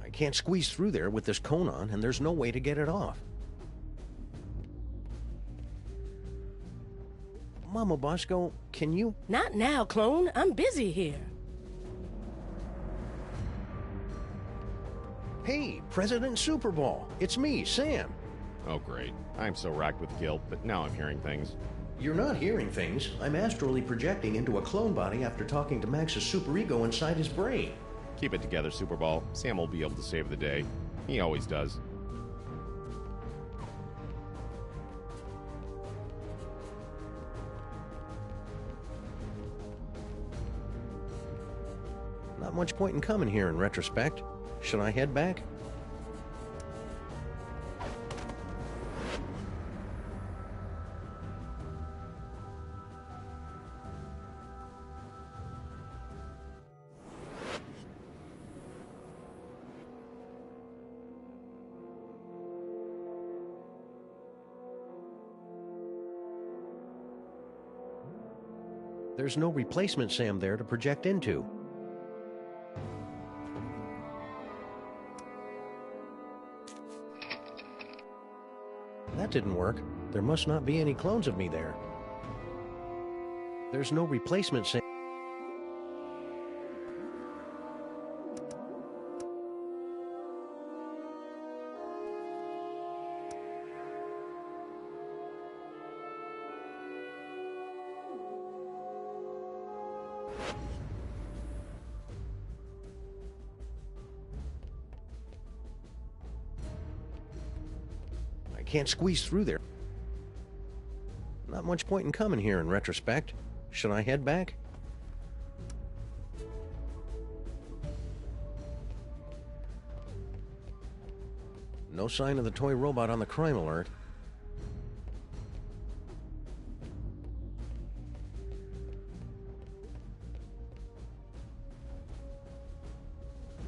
I can't squeeze through there with this cone on, and there's no way to get it off. Mama Bosco, can you... Not now, clone. I'm busy here. Hey, President Super Bowl. It's me, Sam. Oh, great. I'm so racked with guilt, but now I'm hearing things. You're not hearing things. I'm astrally projecting into a clone body after talking to Max's superego inside his brain. Keep it together, Super Ball. Sam will be able to save the day. He always does. Not much point in coming here in retrospect. Should I head back? There's no replacement Sam there to project into. That didn't work. There must not be any clones of me there. There's no replacement Sam. Can't squeeze through there. Not much point in coming here in retrospect. Should I head back? No sign of the toy robot on the crime alert.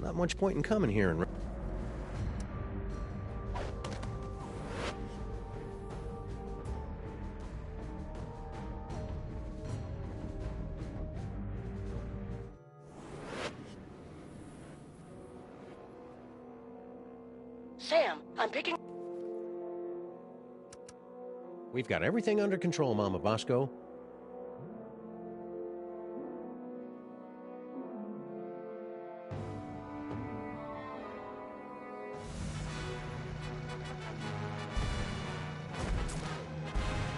Not much point in coming here and... Sam, I'm picking... We've got everything under control, Mama Bosco.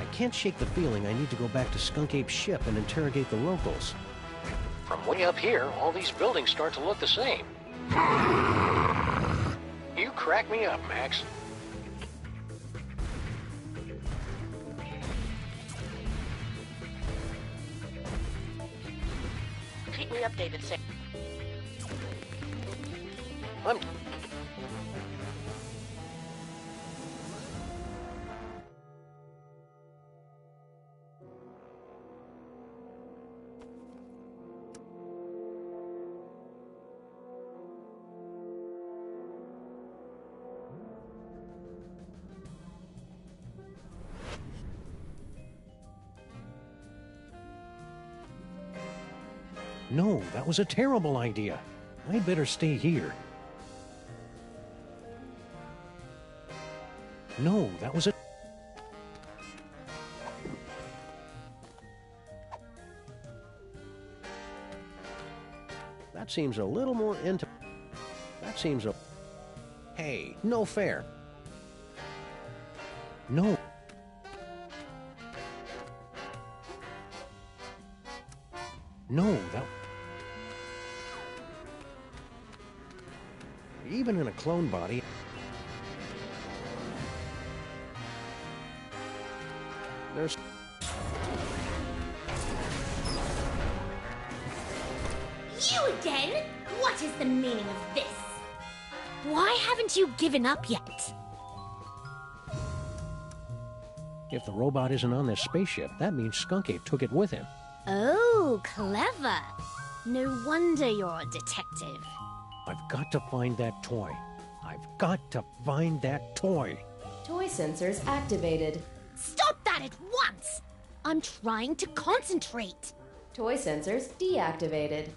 I can't shake the feeling I need to go back to Skunk Ape's ship and interrogate the locals. From way up here, all these buildings start to look the same. You crack me up, Max. Keep me updated, Sam. I'm... No, that was a terrible idea. I'd better stay here. No, that was a... That seems a little more intimate. That seems a... Hey, no fair. No. No, that... Even in a clone body... There's... You again? What is the meaning of this? Why haven't you given up yet? If the robot isn't on this spaceship, that means Skunk Ape took it with him. Oh, clever. No wonder you're a detective. I've got to find that toy. I've got to find that toy. Toy sensors activated. Stop that at once! I'm trying to concentrate. Toy sensors deactivated.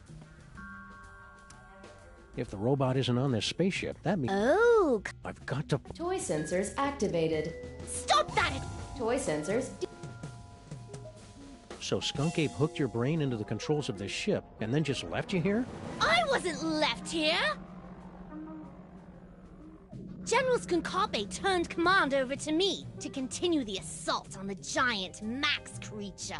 If the robot isn't on this spaceship, that means... Oh! I've got to... Toy sensors activated. Stop that at... Toy sensors... So Skunk Ape hooked your brain into the controls of this ship and then just left you here? I wasn't left here! General Skunkabe turned command over to me to continue the assault on the giant Max creature.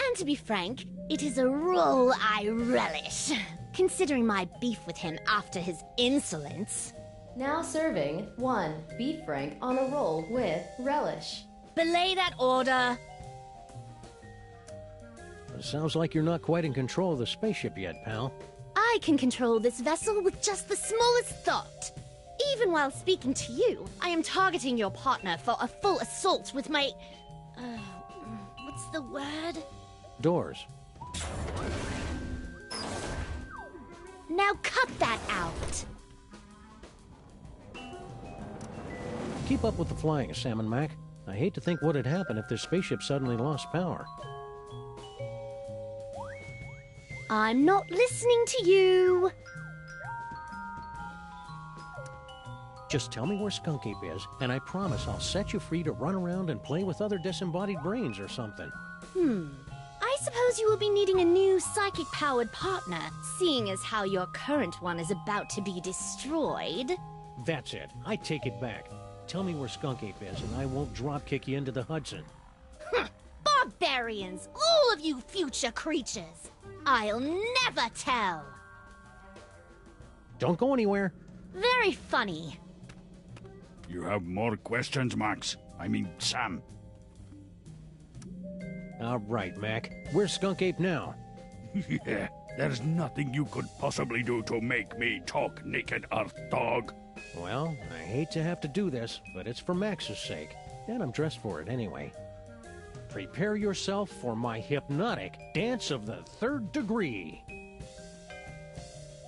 And to be frank, it is a role I relish, considering my beef with him after his insolence. Now serving 1 beef frank on a roll with relish. Belay that order. It sounds like you're not quite in control of the spaceship yet, pal. I can control this vessel with just the smallest thought. Even while speaking to you, I am targeting your partner for a full assault with my... what's the word? Doors. Now cut that out. Keep up with the flying, Sam and Mac. I hate to think what'd happen if this spaceship suddenly lost power. I'm not listening to you. Just tell me where Skunk Ape is, and I promise I'll set you free to run around and play with other disembodied brains or something. I suppose you will be needing a new psychic-powered partner, seeing as how your current one is about to be destroyed. That's it. I take it back. Tell me where Skunk Ape is, and I won't drop-kick you into the Hudson. Barbarians! All of you future creatures! I'll never tell! Don't go anywhere. Very funny. You have more questions, Max? I mean, Sam. All right, Mac. Where's Skunk Ape now? Yeah, there's nothing you could possibly do to make me talk, naked earth dog. Well, I hate to have to do this, but it's for Max's sake. And I'm dressed for it anyway. Prepare yourself for my hypnotic dance of the third degree.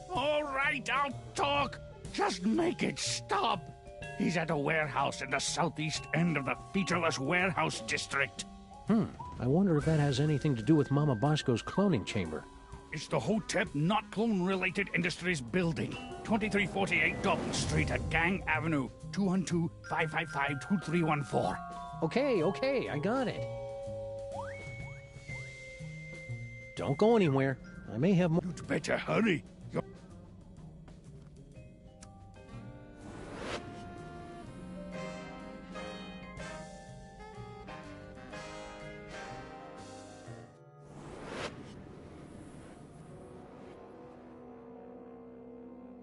All right, I'll talk. Just make it stop. He's at a warehouse in the southeast end of the featureless warehouse district. I wonder if that has anything to do with Mama Bosco's cloning chamber. It's the Hotep Not Clone-Related Industries Building, 2348 Dalton Street at Gang Avenue, 212-555-2314. Okay, I got it. Don't go anywhere. I may have more. You'd better hurry.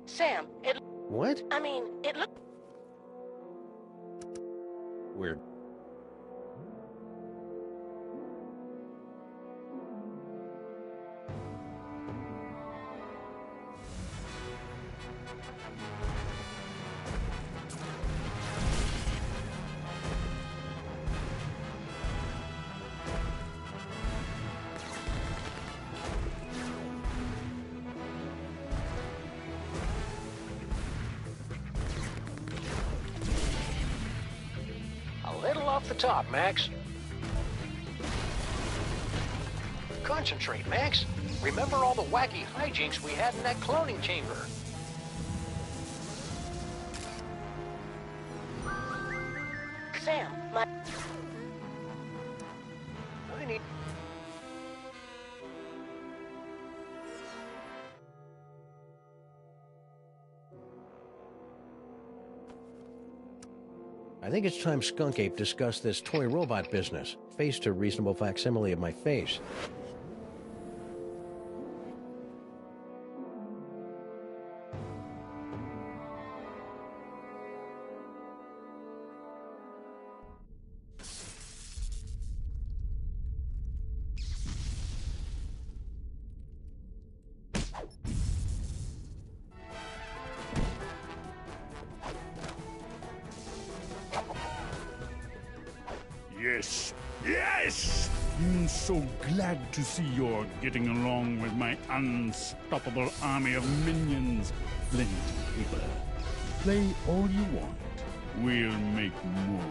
Sam, What? I mean, it look... Weird. Off the top, Max. Concentrate, Max. Remember all the wacky hijinks we had in that cloning chamber. Sam, my... I need... I think it's time Skunk Ape discussed this toy robot business. Faced a reasonable facsimile of my face. Yes! I'm so glad to see you're getting along with my unstoppable army of minions. Plenty paper. Play all you want. We'll make more.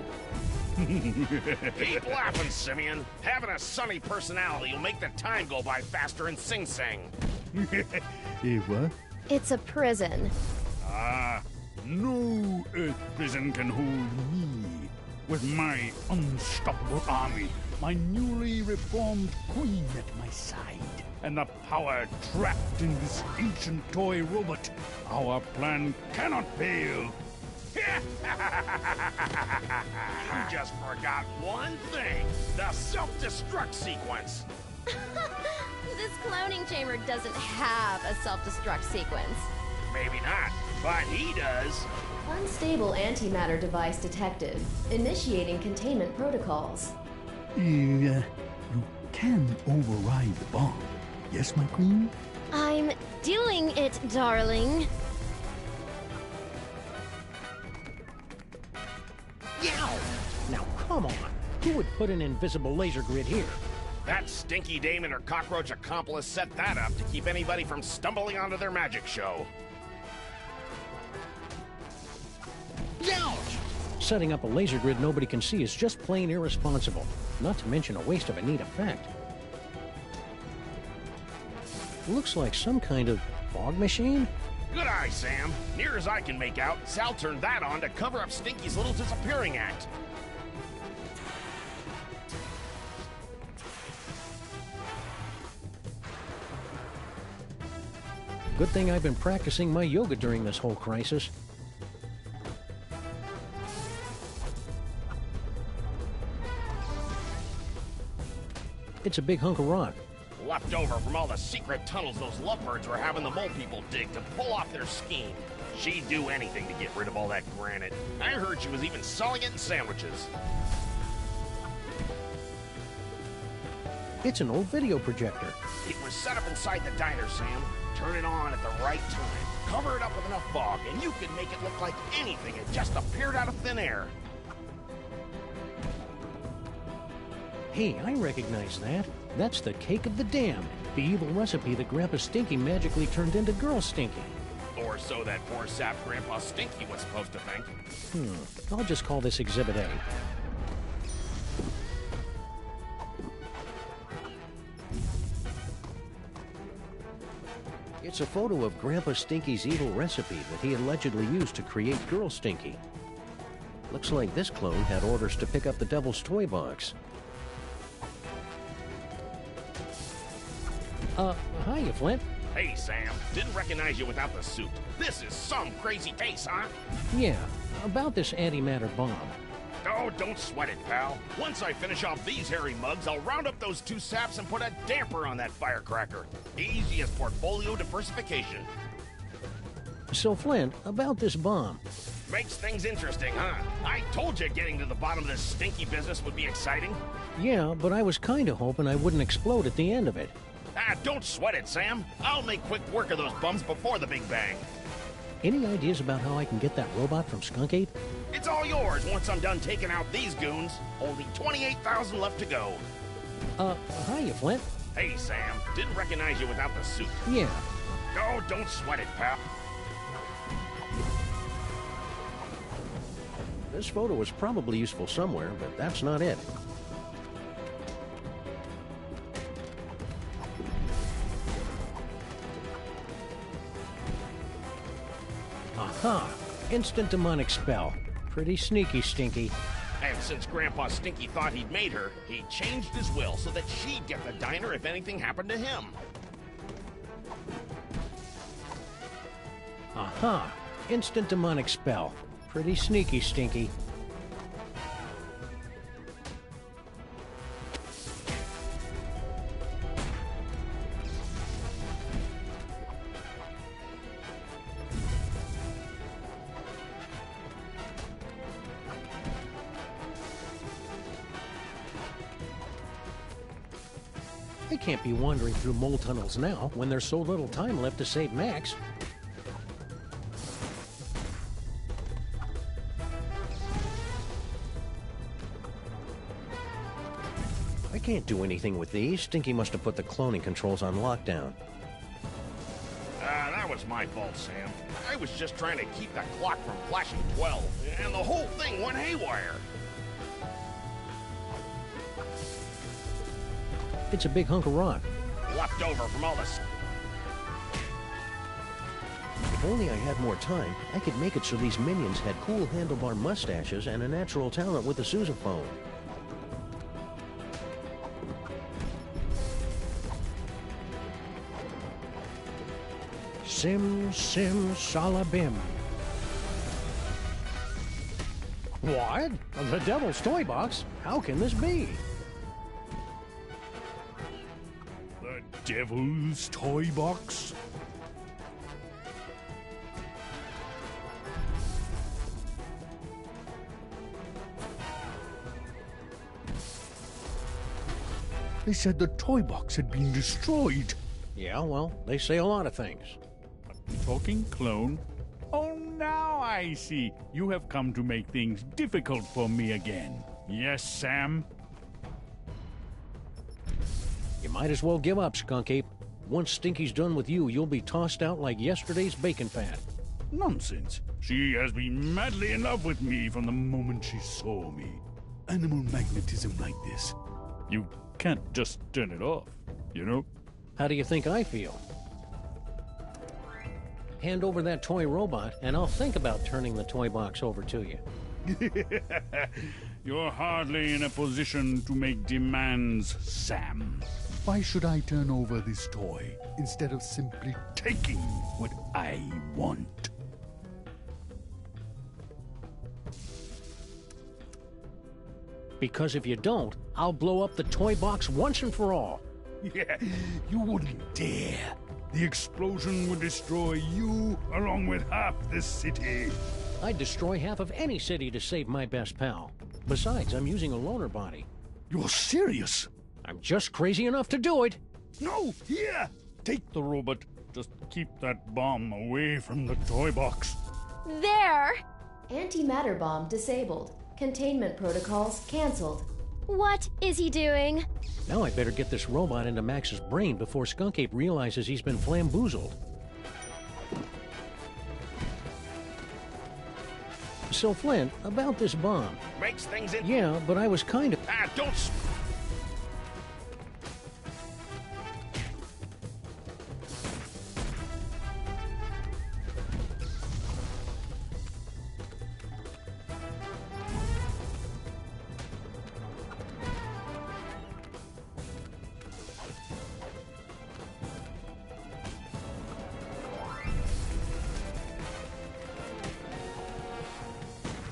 Keep laughing, Simeon. Having a sunny personality will make the time go by faster in Sing Sing. What? It's a prison. Ah, no Earth prison can hold me. With my unstoppable army, my newly reformed queen at my side, and the power trapped in this ancient toy robot, our plan cannot fail. You just forgot one thing. The self-destruct sequence. This cloning chamber doesn't have a self-destruct sequence. Maybe not, but he does. Unstable antimatter device detected. Initiating containment protocols. You can override the bomb. Yes, my queen? I'm doing it, darling. Yow! Now, come on. Who would put an invisible laser grid here? That stinky dame and her cockroach accomplice set that up to keep anybody from stumbling onto their magic show. Ouch! Setting up a laser grid nobody can see is just plain irresponsible. Not to mention a waste of a neat effect. Looks like some kind of fog machine? Good eye, Sam. Near as I can make out, Sal turned that on to cover up Stinky's little disappearing act. Good thing I've been practicing my yoga during this whole crisis. It's a big hunk of rock. Left over from all the secret tunnels those lovebirds were having the mole people dig to pull off their scheme. She'd do anything to get rid of all that granite. I heard she was even selling it in sandwiches. It's an old video projector. It was set up inside the diner, Sam. Turn it on at the right time. Cover it up with enough fog, and you can make it look like anything had just appeared out of thin air. Hey, I recognize that. That's the cake of the damned. The evil recipe that Grandpa Stinky magically turned into Girl Stinky. Or so that poor sap Grandpa Stinky was supposed to think. I'll just call this Exhibit A. It's a photo of Grandpa Stinky's evil recipe that he allegedly used to create Girl Stinky. Looks like this clone had orders to pick up the Devil's Toy Box. Hiya, Flint. Hey, Sam. Didn't recognize you without the suit. This is some crazy case, huh? Yeah, about this antimatter bomb. Oh, don't sweat it, pal. Once I finish off these hairy mugs, I'll round up those two saps and put a damper on that firecracker. Easy as portfolio diversification. So, Flint, about this bomb. Makes things interesting, huh? I told you getting to the bottom of this stinky business would be exciting. Yeah, but I was kind of hoping I wouldn't explode at the end of it. Ah, don't sweat it, Sam. I'll make quick work of those bums before the Big Bang. Any ideas about how I can get that robot from Skunk Ape? It's all yours once I'm done taking out these goons. Only 28,000 left to go. Hiya, Flint. Hey, Sam. Didn't recognize you without the suit. Yeah. Oh, don't sweat it, pal. This photo was probably useful somewhere, but that's not it. Aha! Instant demonic spell. Pretty sneaky, Stinky. And since Grandpa Stinky thought he'd made her, he changed his will so that she'd get the diner if anything happened to him. Aha! Instant demonic spell. Pretty sneaky, Stinky. I can't be wandering through mole tunnels now when there's so little time left to save Max. I can't do anything with these. Stinky must have put the cloning controls on lockdown. That was my fault, Sam. I was just trying to keep that clock from flashing 12, and the whole thing went haywire. It's a big hunk of rock. Left over from all this. If only I had more time, I could make it so these minions had cool handlebar mustaches and a natural talent with the sousaphone. Sim, sim, salabim. What? The Devil's Toy Box? How can this be? The Devil's Toy Box? They said the toy box had been destroyed. Yeah, well, they say a lot of things. Talking clone? Oh, now I see. You have come to make things difficult for me again. Yes, Sam? You might as well give up, Skunk Ape. Once Stinky's done with you, you'll be tossed out like yesterday's bacon fat. Nonsense. She has been madly in love with me from the moment she saw me. Animal magnetism like this. You can't just turn it off, you know? How do you think I feel? Hand over that toy robot, and I'll think about turning the toy box over to you. You're hardly in a position to make demands, Sam. Why should I turn over this toy instead of simply taking what I want? Because if you don't, I'll blow up the toy box once and for all. Yeah, you wouldn't dare. The explosion would destroy you along with half the city. I'd destroy half of any city to save my best pal. Besides, I'm using a loaner body. You're serious? I'm just crazy enough to do it. No, here! Take the robot. Just keep that bomb away from the toy box. There! Antimatter bomb disabled. Containment protocols canceled. What is he doing? Now I better get this robot into Max's brain before Skunk Ape realizes he's been flamboozled. So, Flint, about this bomb. Makes things in... Yeah, but I was kind of... Ah, don't...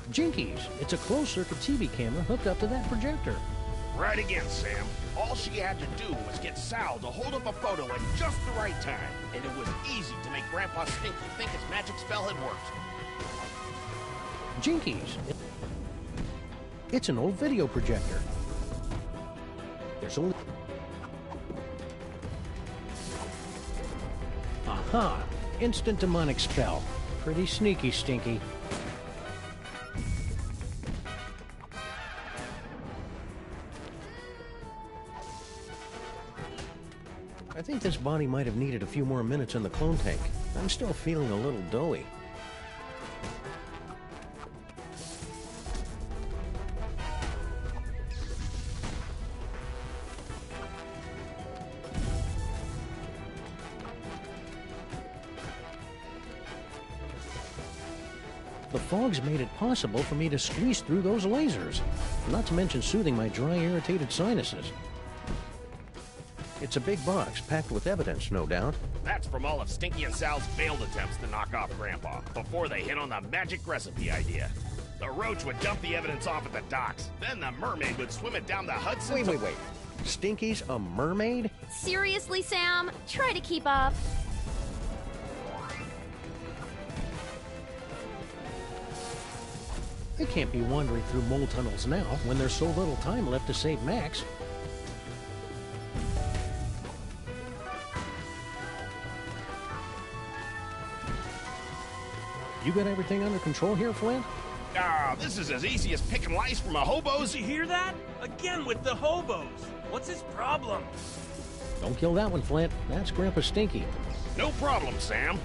Jinkies! It's a closed-circuit TV camera hooked up to that projector. Right again, Sam. All she had to do was get Sal to hold up a photo at just the right time, and it was easy to make Grandpa Stinky think his magic spell had worked. Jinkies! It's an old video projector. There's only... Aha! Instant demonic spell. Pretty sneaky, Stinky. I think this body might have needed a few more minutes in the clone tank. I'm still feeling a little doughy. The fog's made it possible for me to squeeze through those lasers, not to mention soothing my dry, irritated sinuses. It's a big box, packed with evidence, no doubt. That's from all of Stinky and Sal's failed attempts to knock off Grandpa, before they hit on the magic recipe idea. The roach would dump the evidence off at the docks, then the mermaid would swim it down the Hudson... Wait. Stinky's a mermaid? Seriously, Sam? Try to keep up. They can't be wandering through mole tunnels now, when there's so little time left to save Max. You got everything under control here, Flint? Ah, this is as easy as picking lice from a hobo's... Did you hear that? Again with the hobos. What's his problem? Don't kill that one, Flint. That's Grandpa Stinky. No problem, Sam.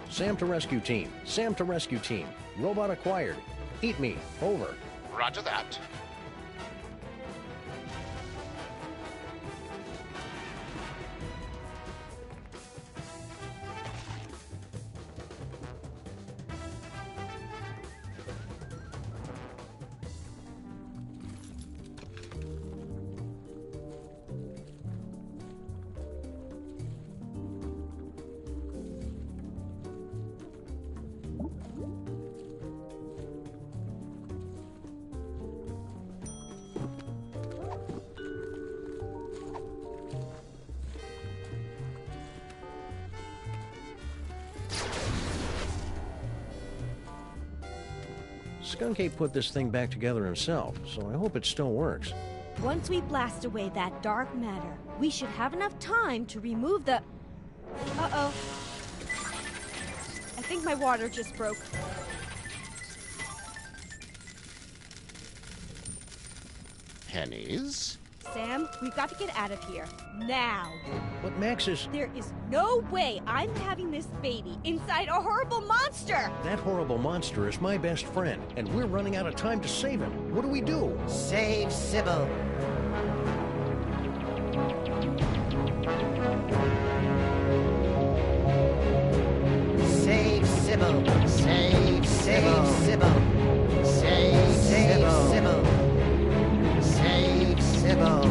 Sam to rescue team. Sam to rescue team. Robot acquired. Eat me. Over. Roger that. Skunk Ape put this thing back together himself, so I hope it still works. Once we blast away that dark matter, we should have enough time to remove the... Uh-oh. I think my water just broke. Pennies? Sam, we've got to get out of here. Now. But Max is... There is no way I'm having this baby inside a horrible monster! That horrible monster is my best friend, and we're running out of time to save him. What do we do? Save Sybil. Save Sybil. Sybil. Save Sybil. Save Sybil. Save Sybil.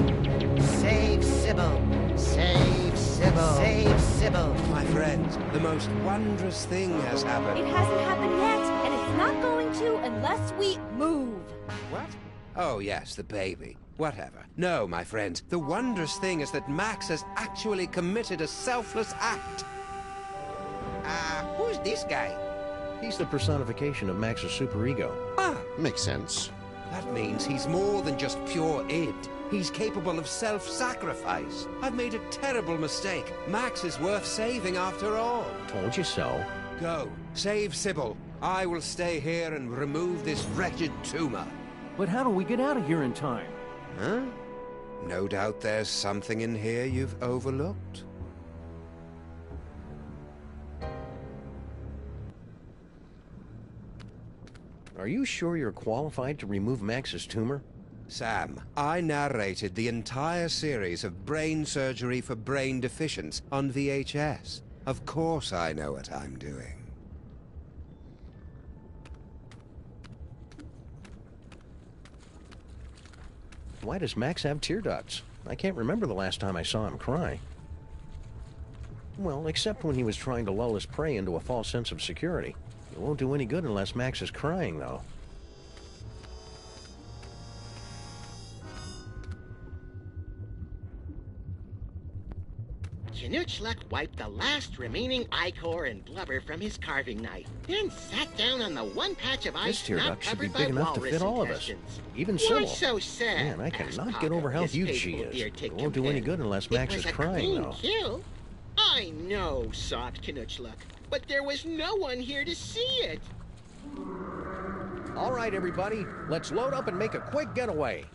Save Sybil. Save Sybil. Save Sybil. My friends, the most wondrous thing has happened. It hasn't happened yet, and it's not going to unless we move. What? Oh, yes, the baby. Whatever. No, my friends, the wondrous thing is that Max has actually committed a selfless act. Who's this guy? He's the personification of Max's superego. Ah, makes sense. That means he's more than just pure id. He's capable of self-sacrifice. I've made a terrible mistake. Max is worth saving after all. Told you so. Go. Save Sybil. I will stay here and remove this wretched tumor. But how do we get out of here in time? Huh? No doubt there's something in here you've overlooked. Are you sure you're qualified to remove Max's tumor? Sam, I narrated the entire series of brain surgery for brain deficients on VHS. Of course I know what I'm doing. Why does Max have tear ducts? I can't remember the last time I saw him cry. Well, except when he was trying to lull his prey into a false sense of security. It won't do any good unless Max is crying, though. Knutschluck wiped the last remaining ichor and blubber from his carving knife, then sat down on the one patch of ice This tear not duct should be covered big by enough to walrus fit all of us. intestines. Even Why Sybil. so sad? Man, I asked cannot get Papa, over how his huge she faithful is. deer tick It won't do any companion. good unless It Max was is a crying, clean though. kill. I know, sobbed Knutschluck, but there was no one here to see it. All right, everybody, let's load up and make a quick getaway.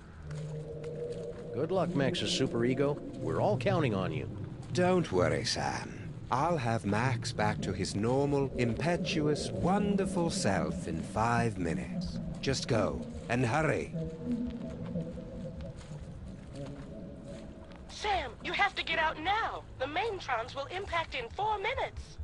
Good luck, Max's superego. We're all counting on you. Don't worry, Sam. I'll have Max back to his normal, impetuous, wonderful self in 5 minutes. Just go, and hurry. Sam, you have to get out now. The maintrons will impact in 4 minutes.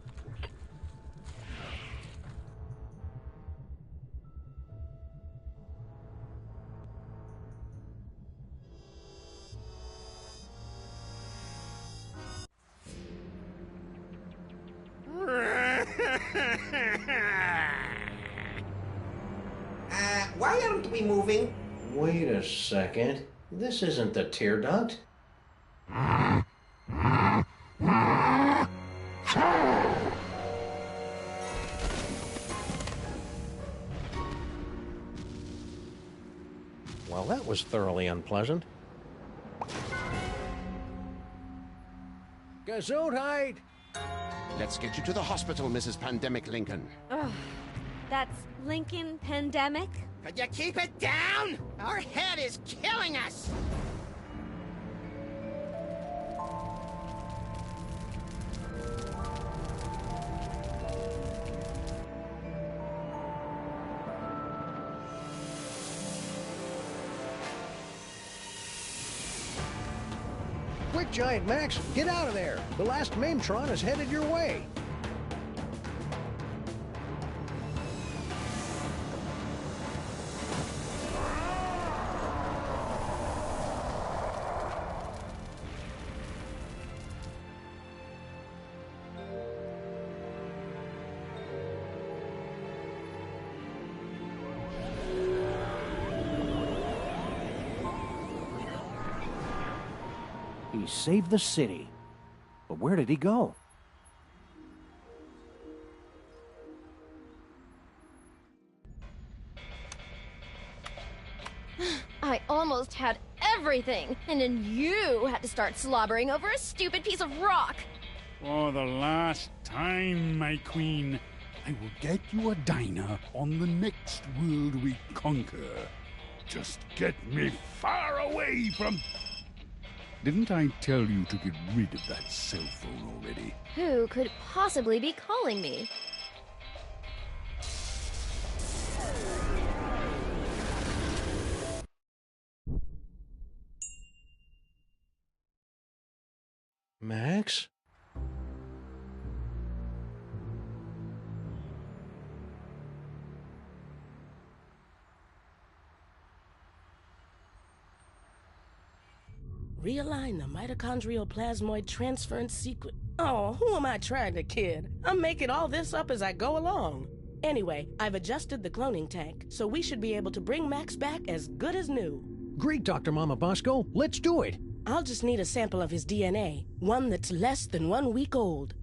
Why aren't we moving? Wait a second. This isn't the tear duct. Well, that was thoroughly unpleasant. Gesundheit! Let's get you to the hospital, Mrs. Pandemic Lincoln. Ugh, that's Lincoln Pandemic? Could you keep it down? Our head is killing us. Quick, Giant Max, get out of there! The last Maintron is headed your way! He saved the city. But where did he go? I almost had everything, and then you had to start slobbering over a stupid piece of rock. For the last time, my queen, I will get you a diner on the next world we conquer. Just get me far away from... Didn't I tell you to get rid of that cell phone already? Who could possibly be calling me? Max? Realign the mitochondrial plasmoid transference sequence. Oh, who am I trying to kid? I'm making all this up as I go along. Anyway, I've adjusted the cloning tank, so we should be able to bring Max back as good as new. Great, Dr. Mama Bosco. Let's do it. I'll just need a sample of his DNA, one that's less than 1 week old.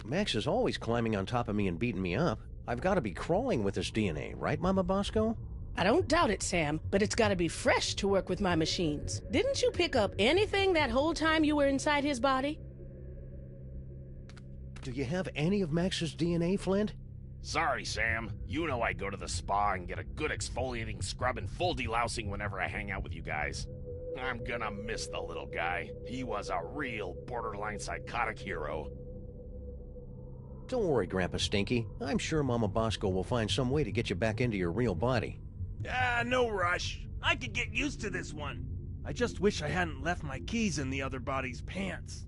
Max is always climbing on top of me and beating me up. I've got to be crawling with his DNA, right, Mama Bosco? I don't doubt it, Sam, but it's got to be fresh to work with my machines. Didn't you pick up anything that whole time you were inside his body? Do you have any of Max's DNA, Flint? Sorry, Sam. You know I go to the spa and get a good exfoliating scrub and full delousing whenever I hang out with you guys. I'm gonna miss the little guy. He was a real borderline psychotic hero. Don't worry, Grandpa Stinky. I'm sure Mama Bosco will find some way to get you back into your real body. No rush. I could get used to this one. I just wish I hadn't left my keys in the other body's pants.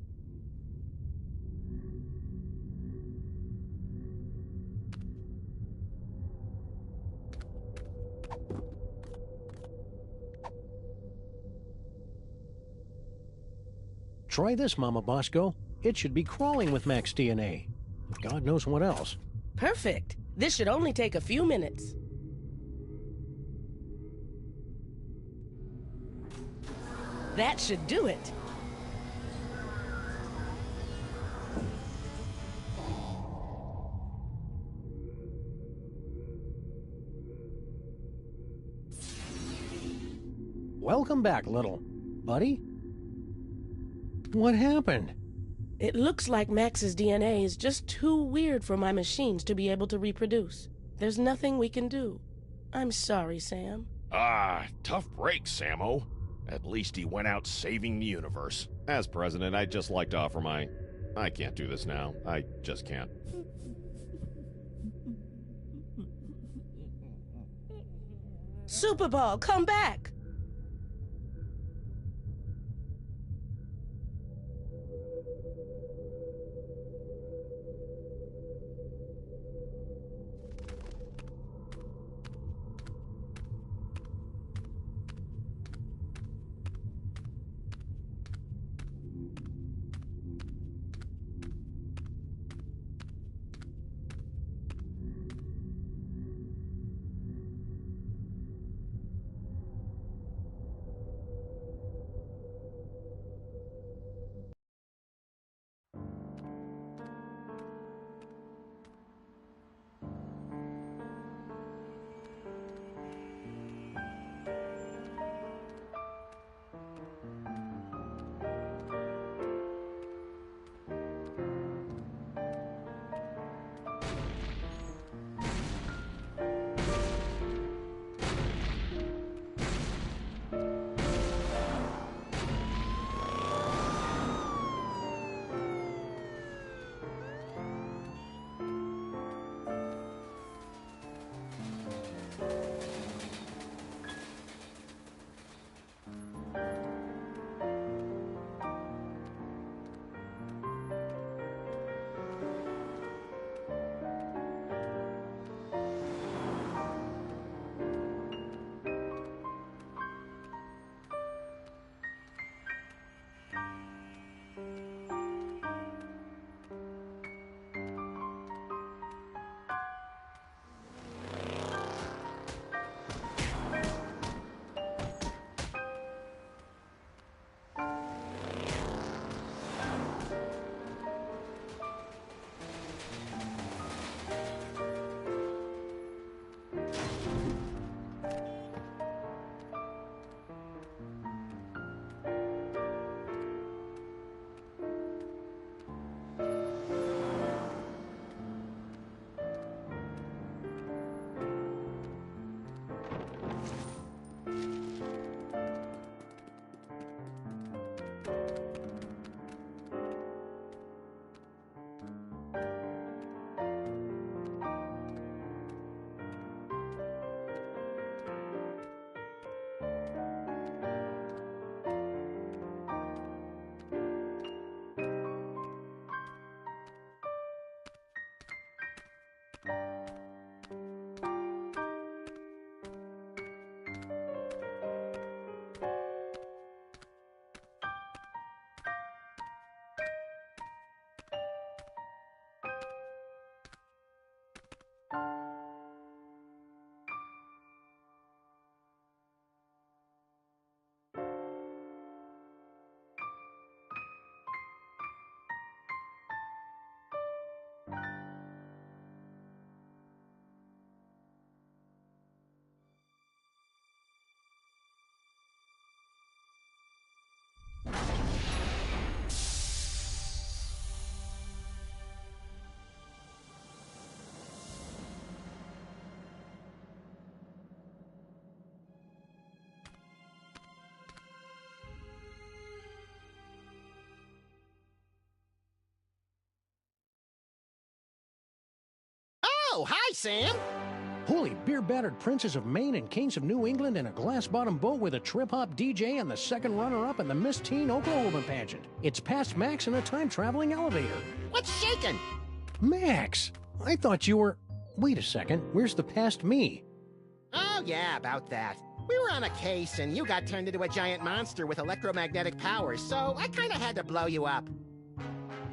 Try this, Mama Bosco. It should be crawling with Max DNA. God knows what else. Perfect. This should only take a few minutes. That should do it. Welcome back, little buddy. What happened? It looks like Max's DNA is just too weird for my machines to be able to reproduce. There's nothing we can do. I'm sorry, Sam. Tough break, Sammo. At least he went out saving the universe. As president, I'd just like to offer my... I can't do this now. I just can't. Superball, come back! Oh, hi, Sam. Holy beer-battered princes of Maine and kings of New England in a glass-bottom boat with a trip-hop DJ and the second runner-up in the Miss Teen Oklahoma pageant. It's past Max in a time-traveling elevator. What's shaking? Max! I thought you were... Wait a second, where's the past me? Oh, yeah, about that. We were on a case, and you got turned into a giant monster with electromagnetic powers, so I kinda had to blow you up.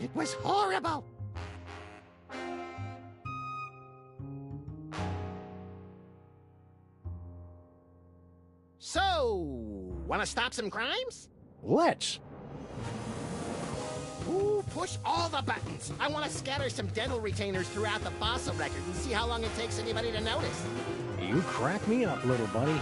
It was horrible. So, wanna stop some crimes? Let's. Ooh, push all the buttons. I wanna scatter some dental retainers throughout the fossil record and see how long it takes anybody to notice. You crack me up, little buddy.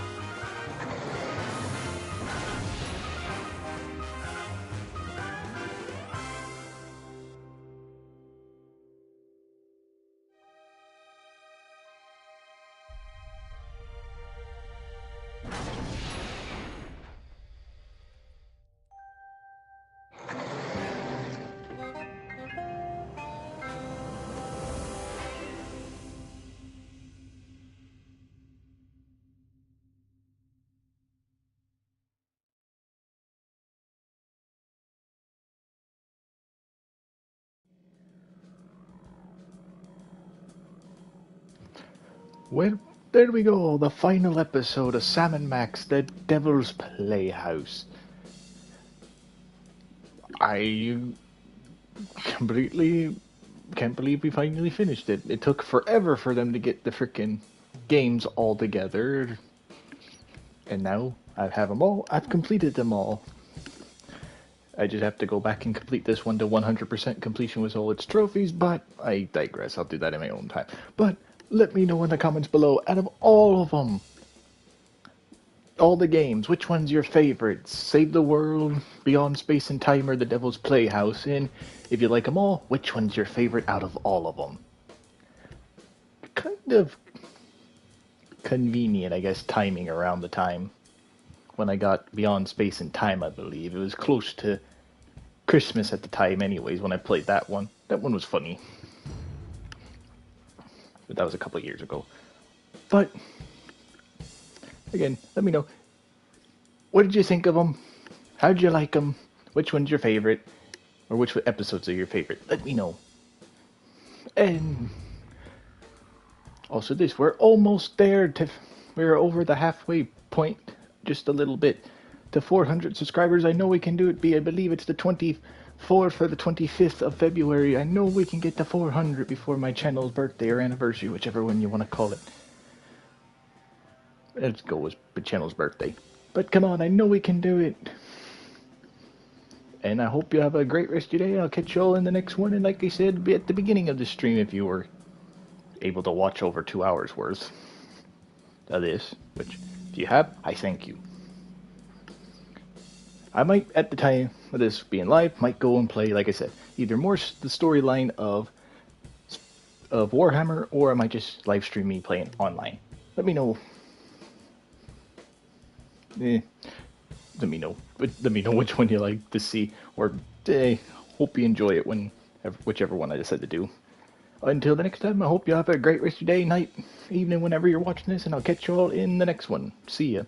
Well, there we go, the final episode of Sam and Max The Devil's Playhouse. I completely can't believe we finally finished it. It took forever for them to get the frickin' games all together. And now I have them all. I've completed them all. I just have to go back and complete this one to 100% completion with all its trophies, but I digress. I'll do that in my own time. But let me know in the comments below, out of all of them, all the games, which one's your favorite? Save the World, Beyond Space and Time, or The Devil's Playhouse? And if you like them all, which one's your favorite out of all of them? Kind of convenient, I guess, timing around the time when I got Beyond Space and Time, I believe. It was close to Christmas at the time anyways when I played that one. That one was funny. But that was a couple of years ago. But again, let me know. What did you think of them? How did you like them? Which one's your favorite? Or which episodes are your favorite? Let me know. And also this, we're almost there. We're over the halfway point. Just a little bit. To 400 subscribers. I know we can do it. I believe it's the 24th or the 25th of February. I know we can get to 400 before my channel's birthday or anniversary, whichever one you want to call it. Let's go with the channel's birthday. But come on, I know we can do it. And I hope you have a great rest of your day. I'll catch you all in the next one. And like I said, be at the beginning of the stream if you were able to watch over 2 hours worth of this. Which, if you have, I thank you. I might, at the time of this being live, might go and play, like I said, either more the storyline of Warhammer, or I might just live stream me playing online. Let me know. Let me know. Let me know which one you like to see, or hope you enjoy it whichever one I decide to do. Until the next time, I hope you have a great rest of your day, night, evening, whenever you're watching this, and I'll catch you all in the next one. See ya.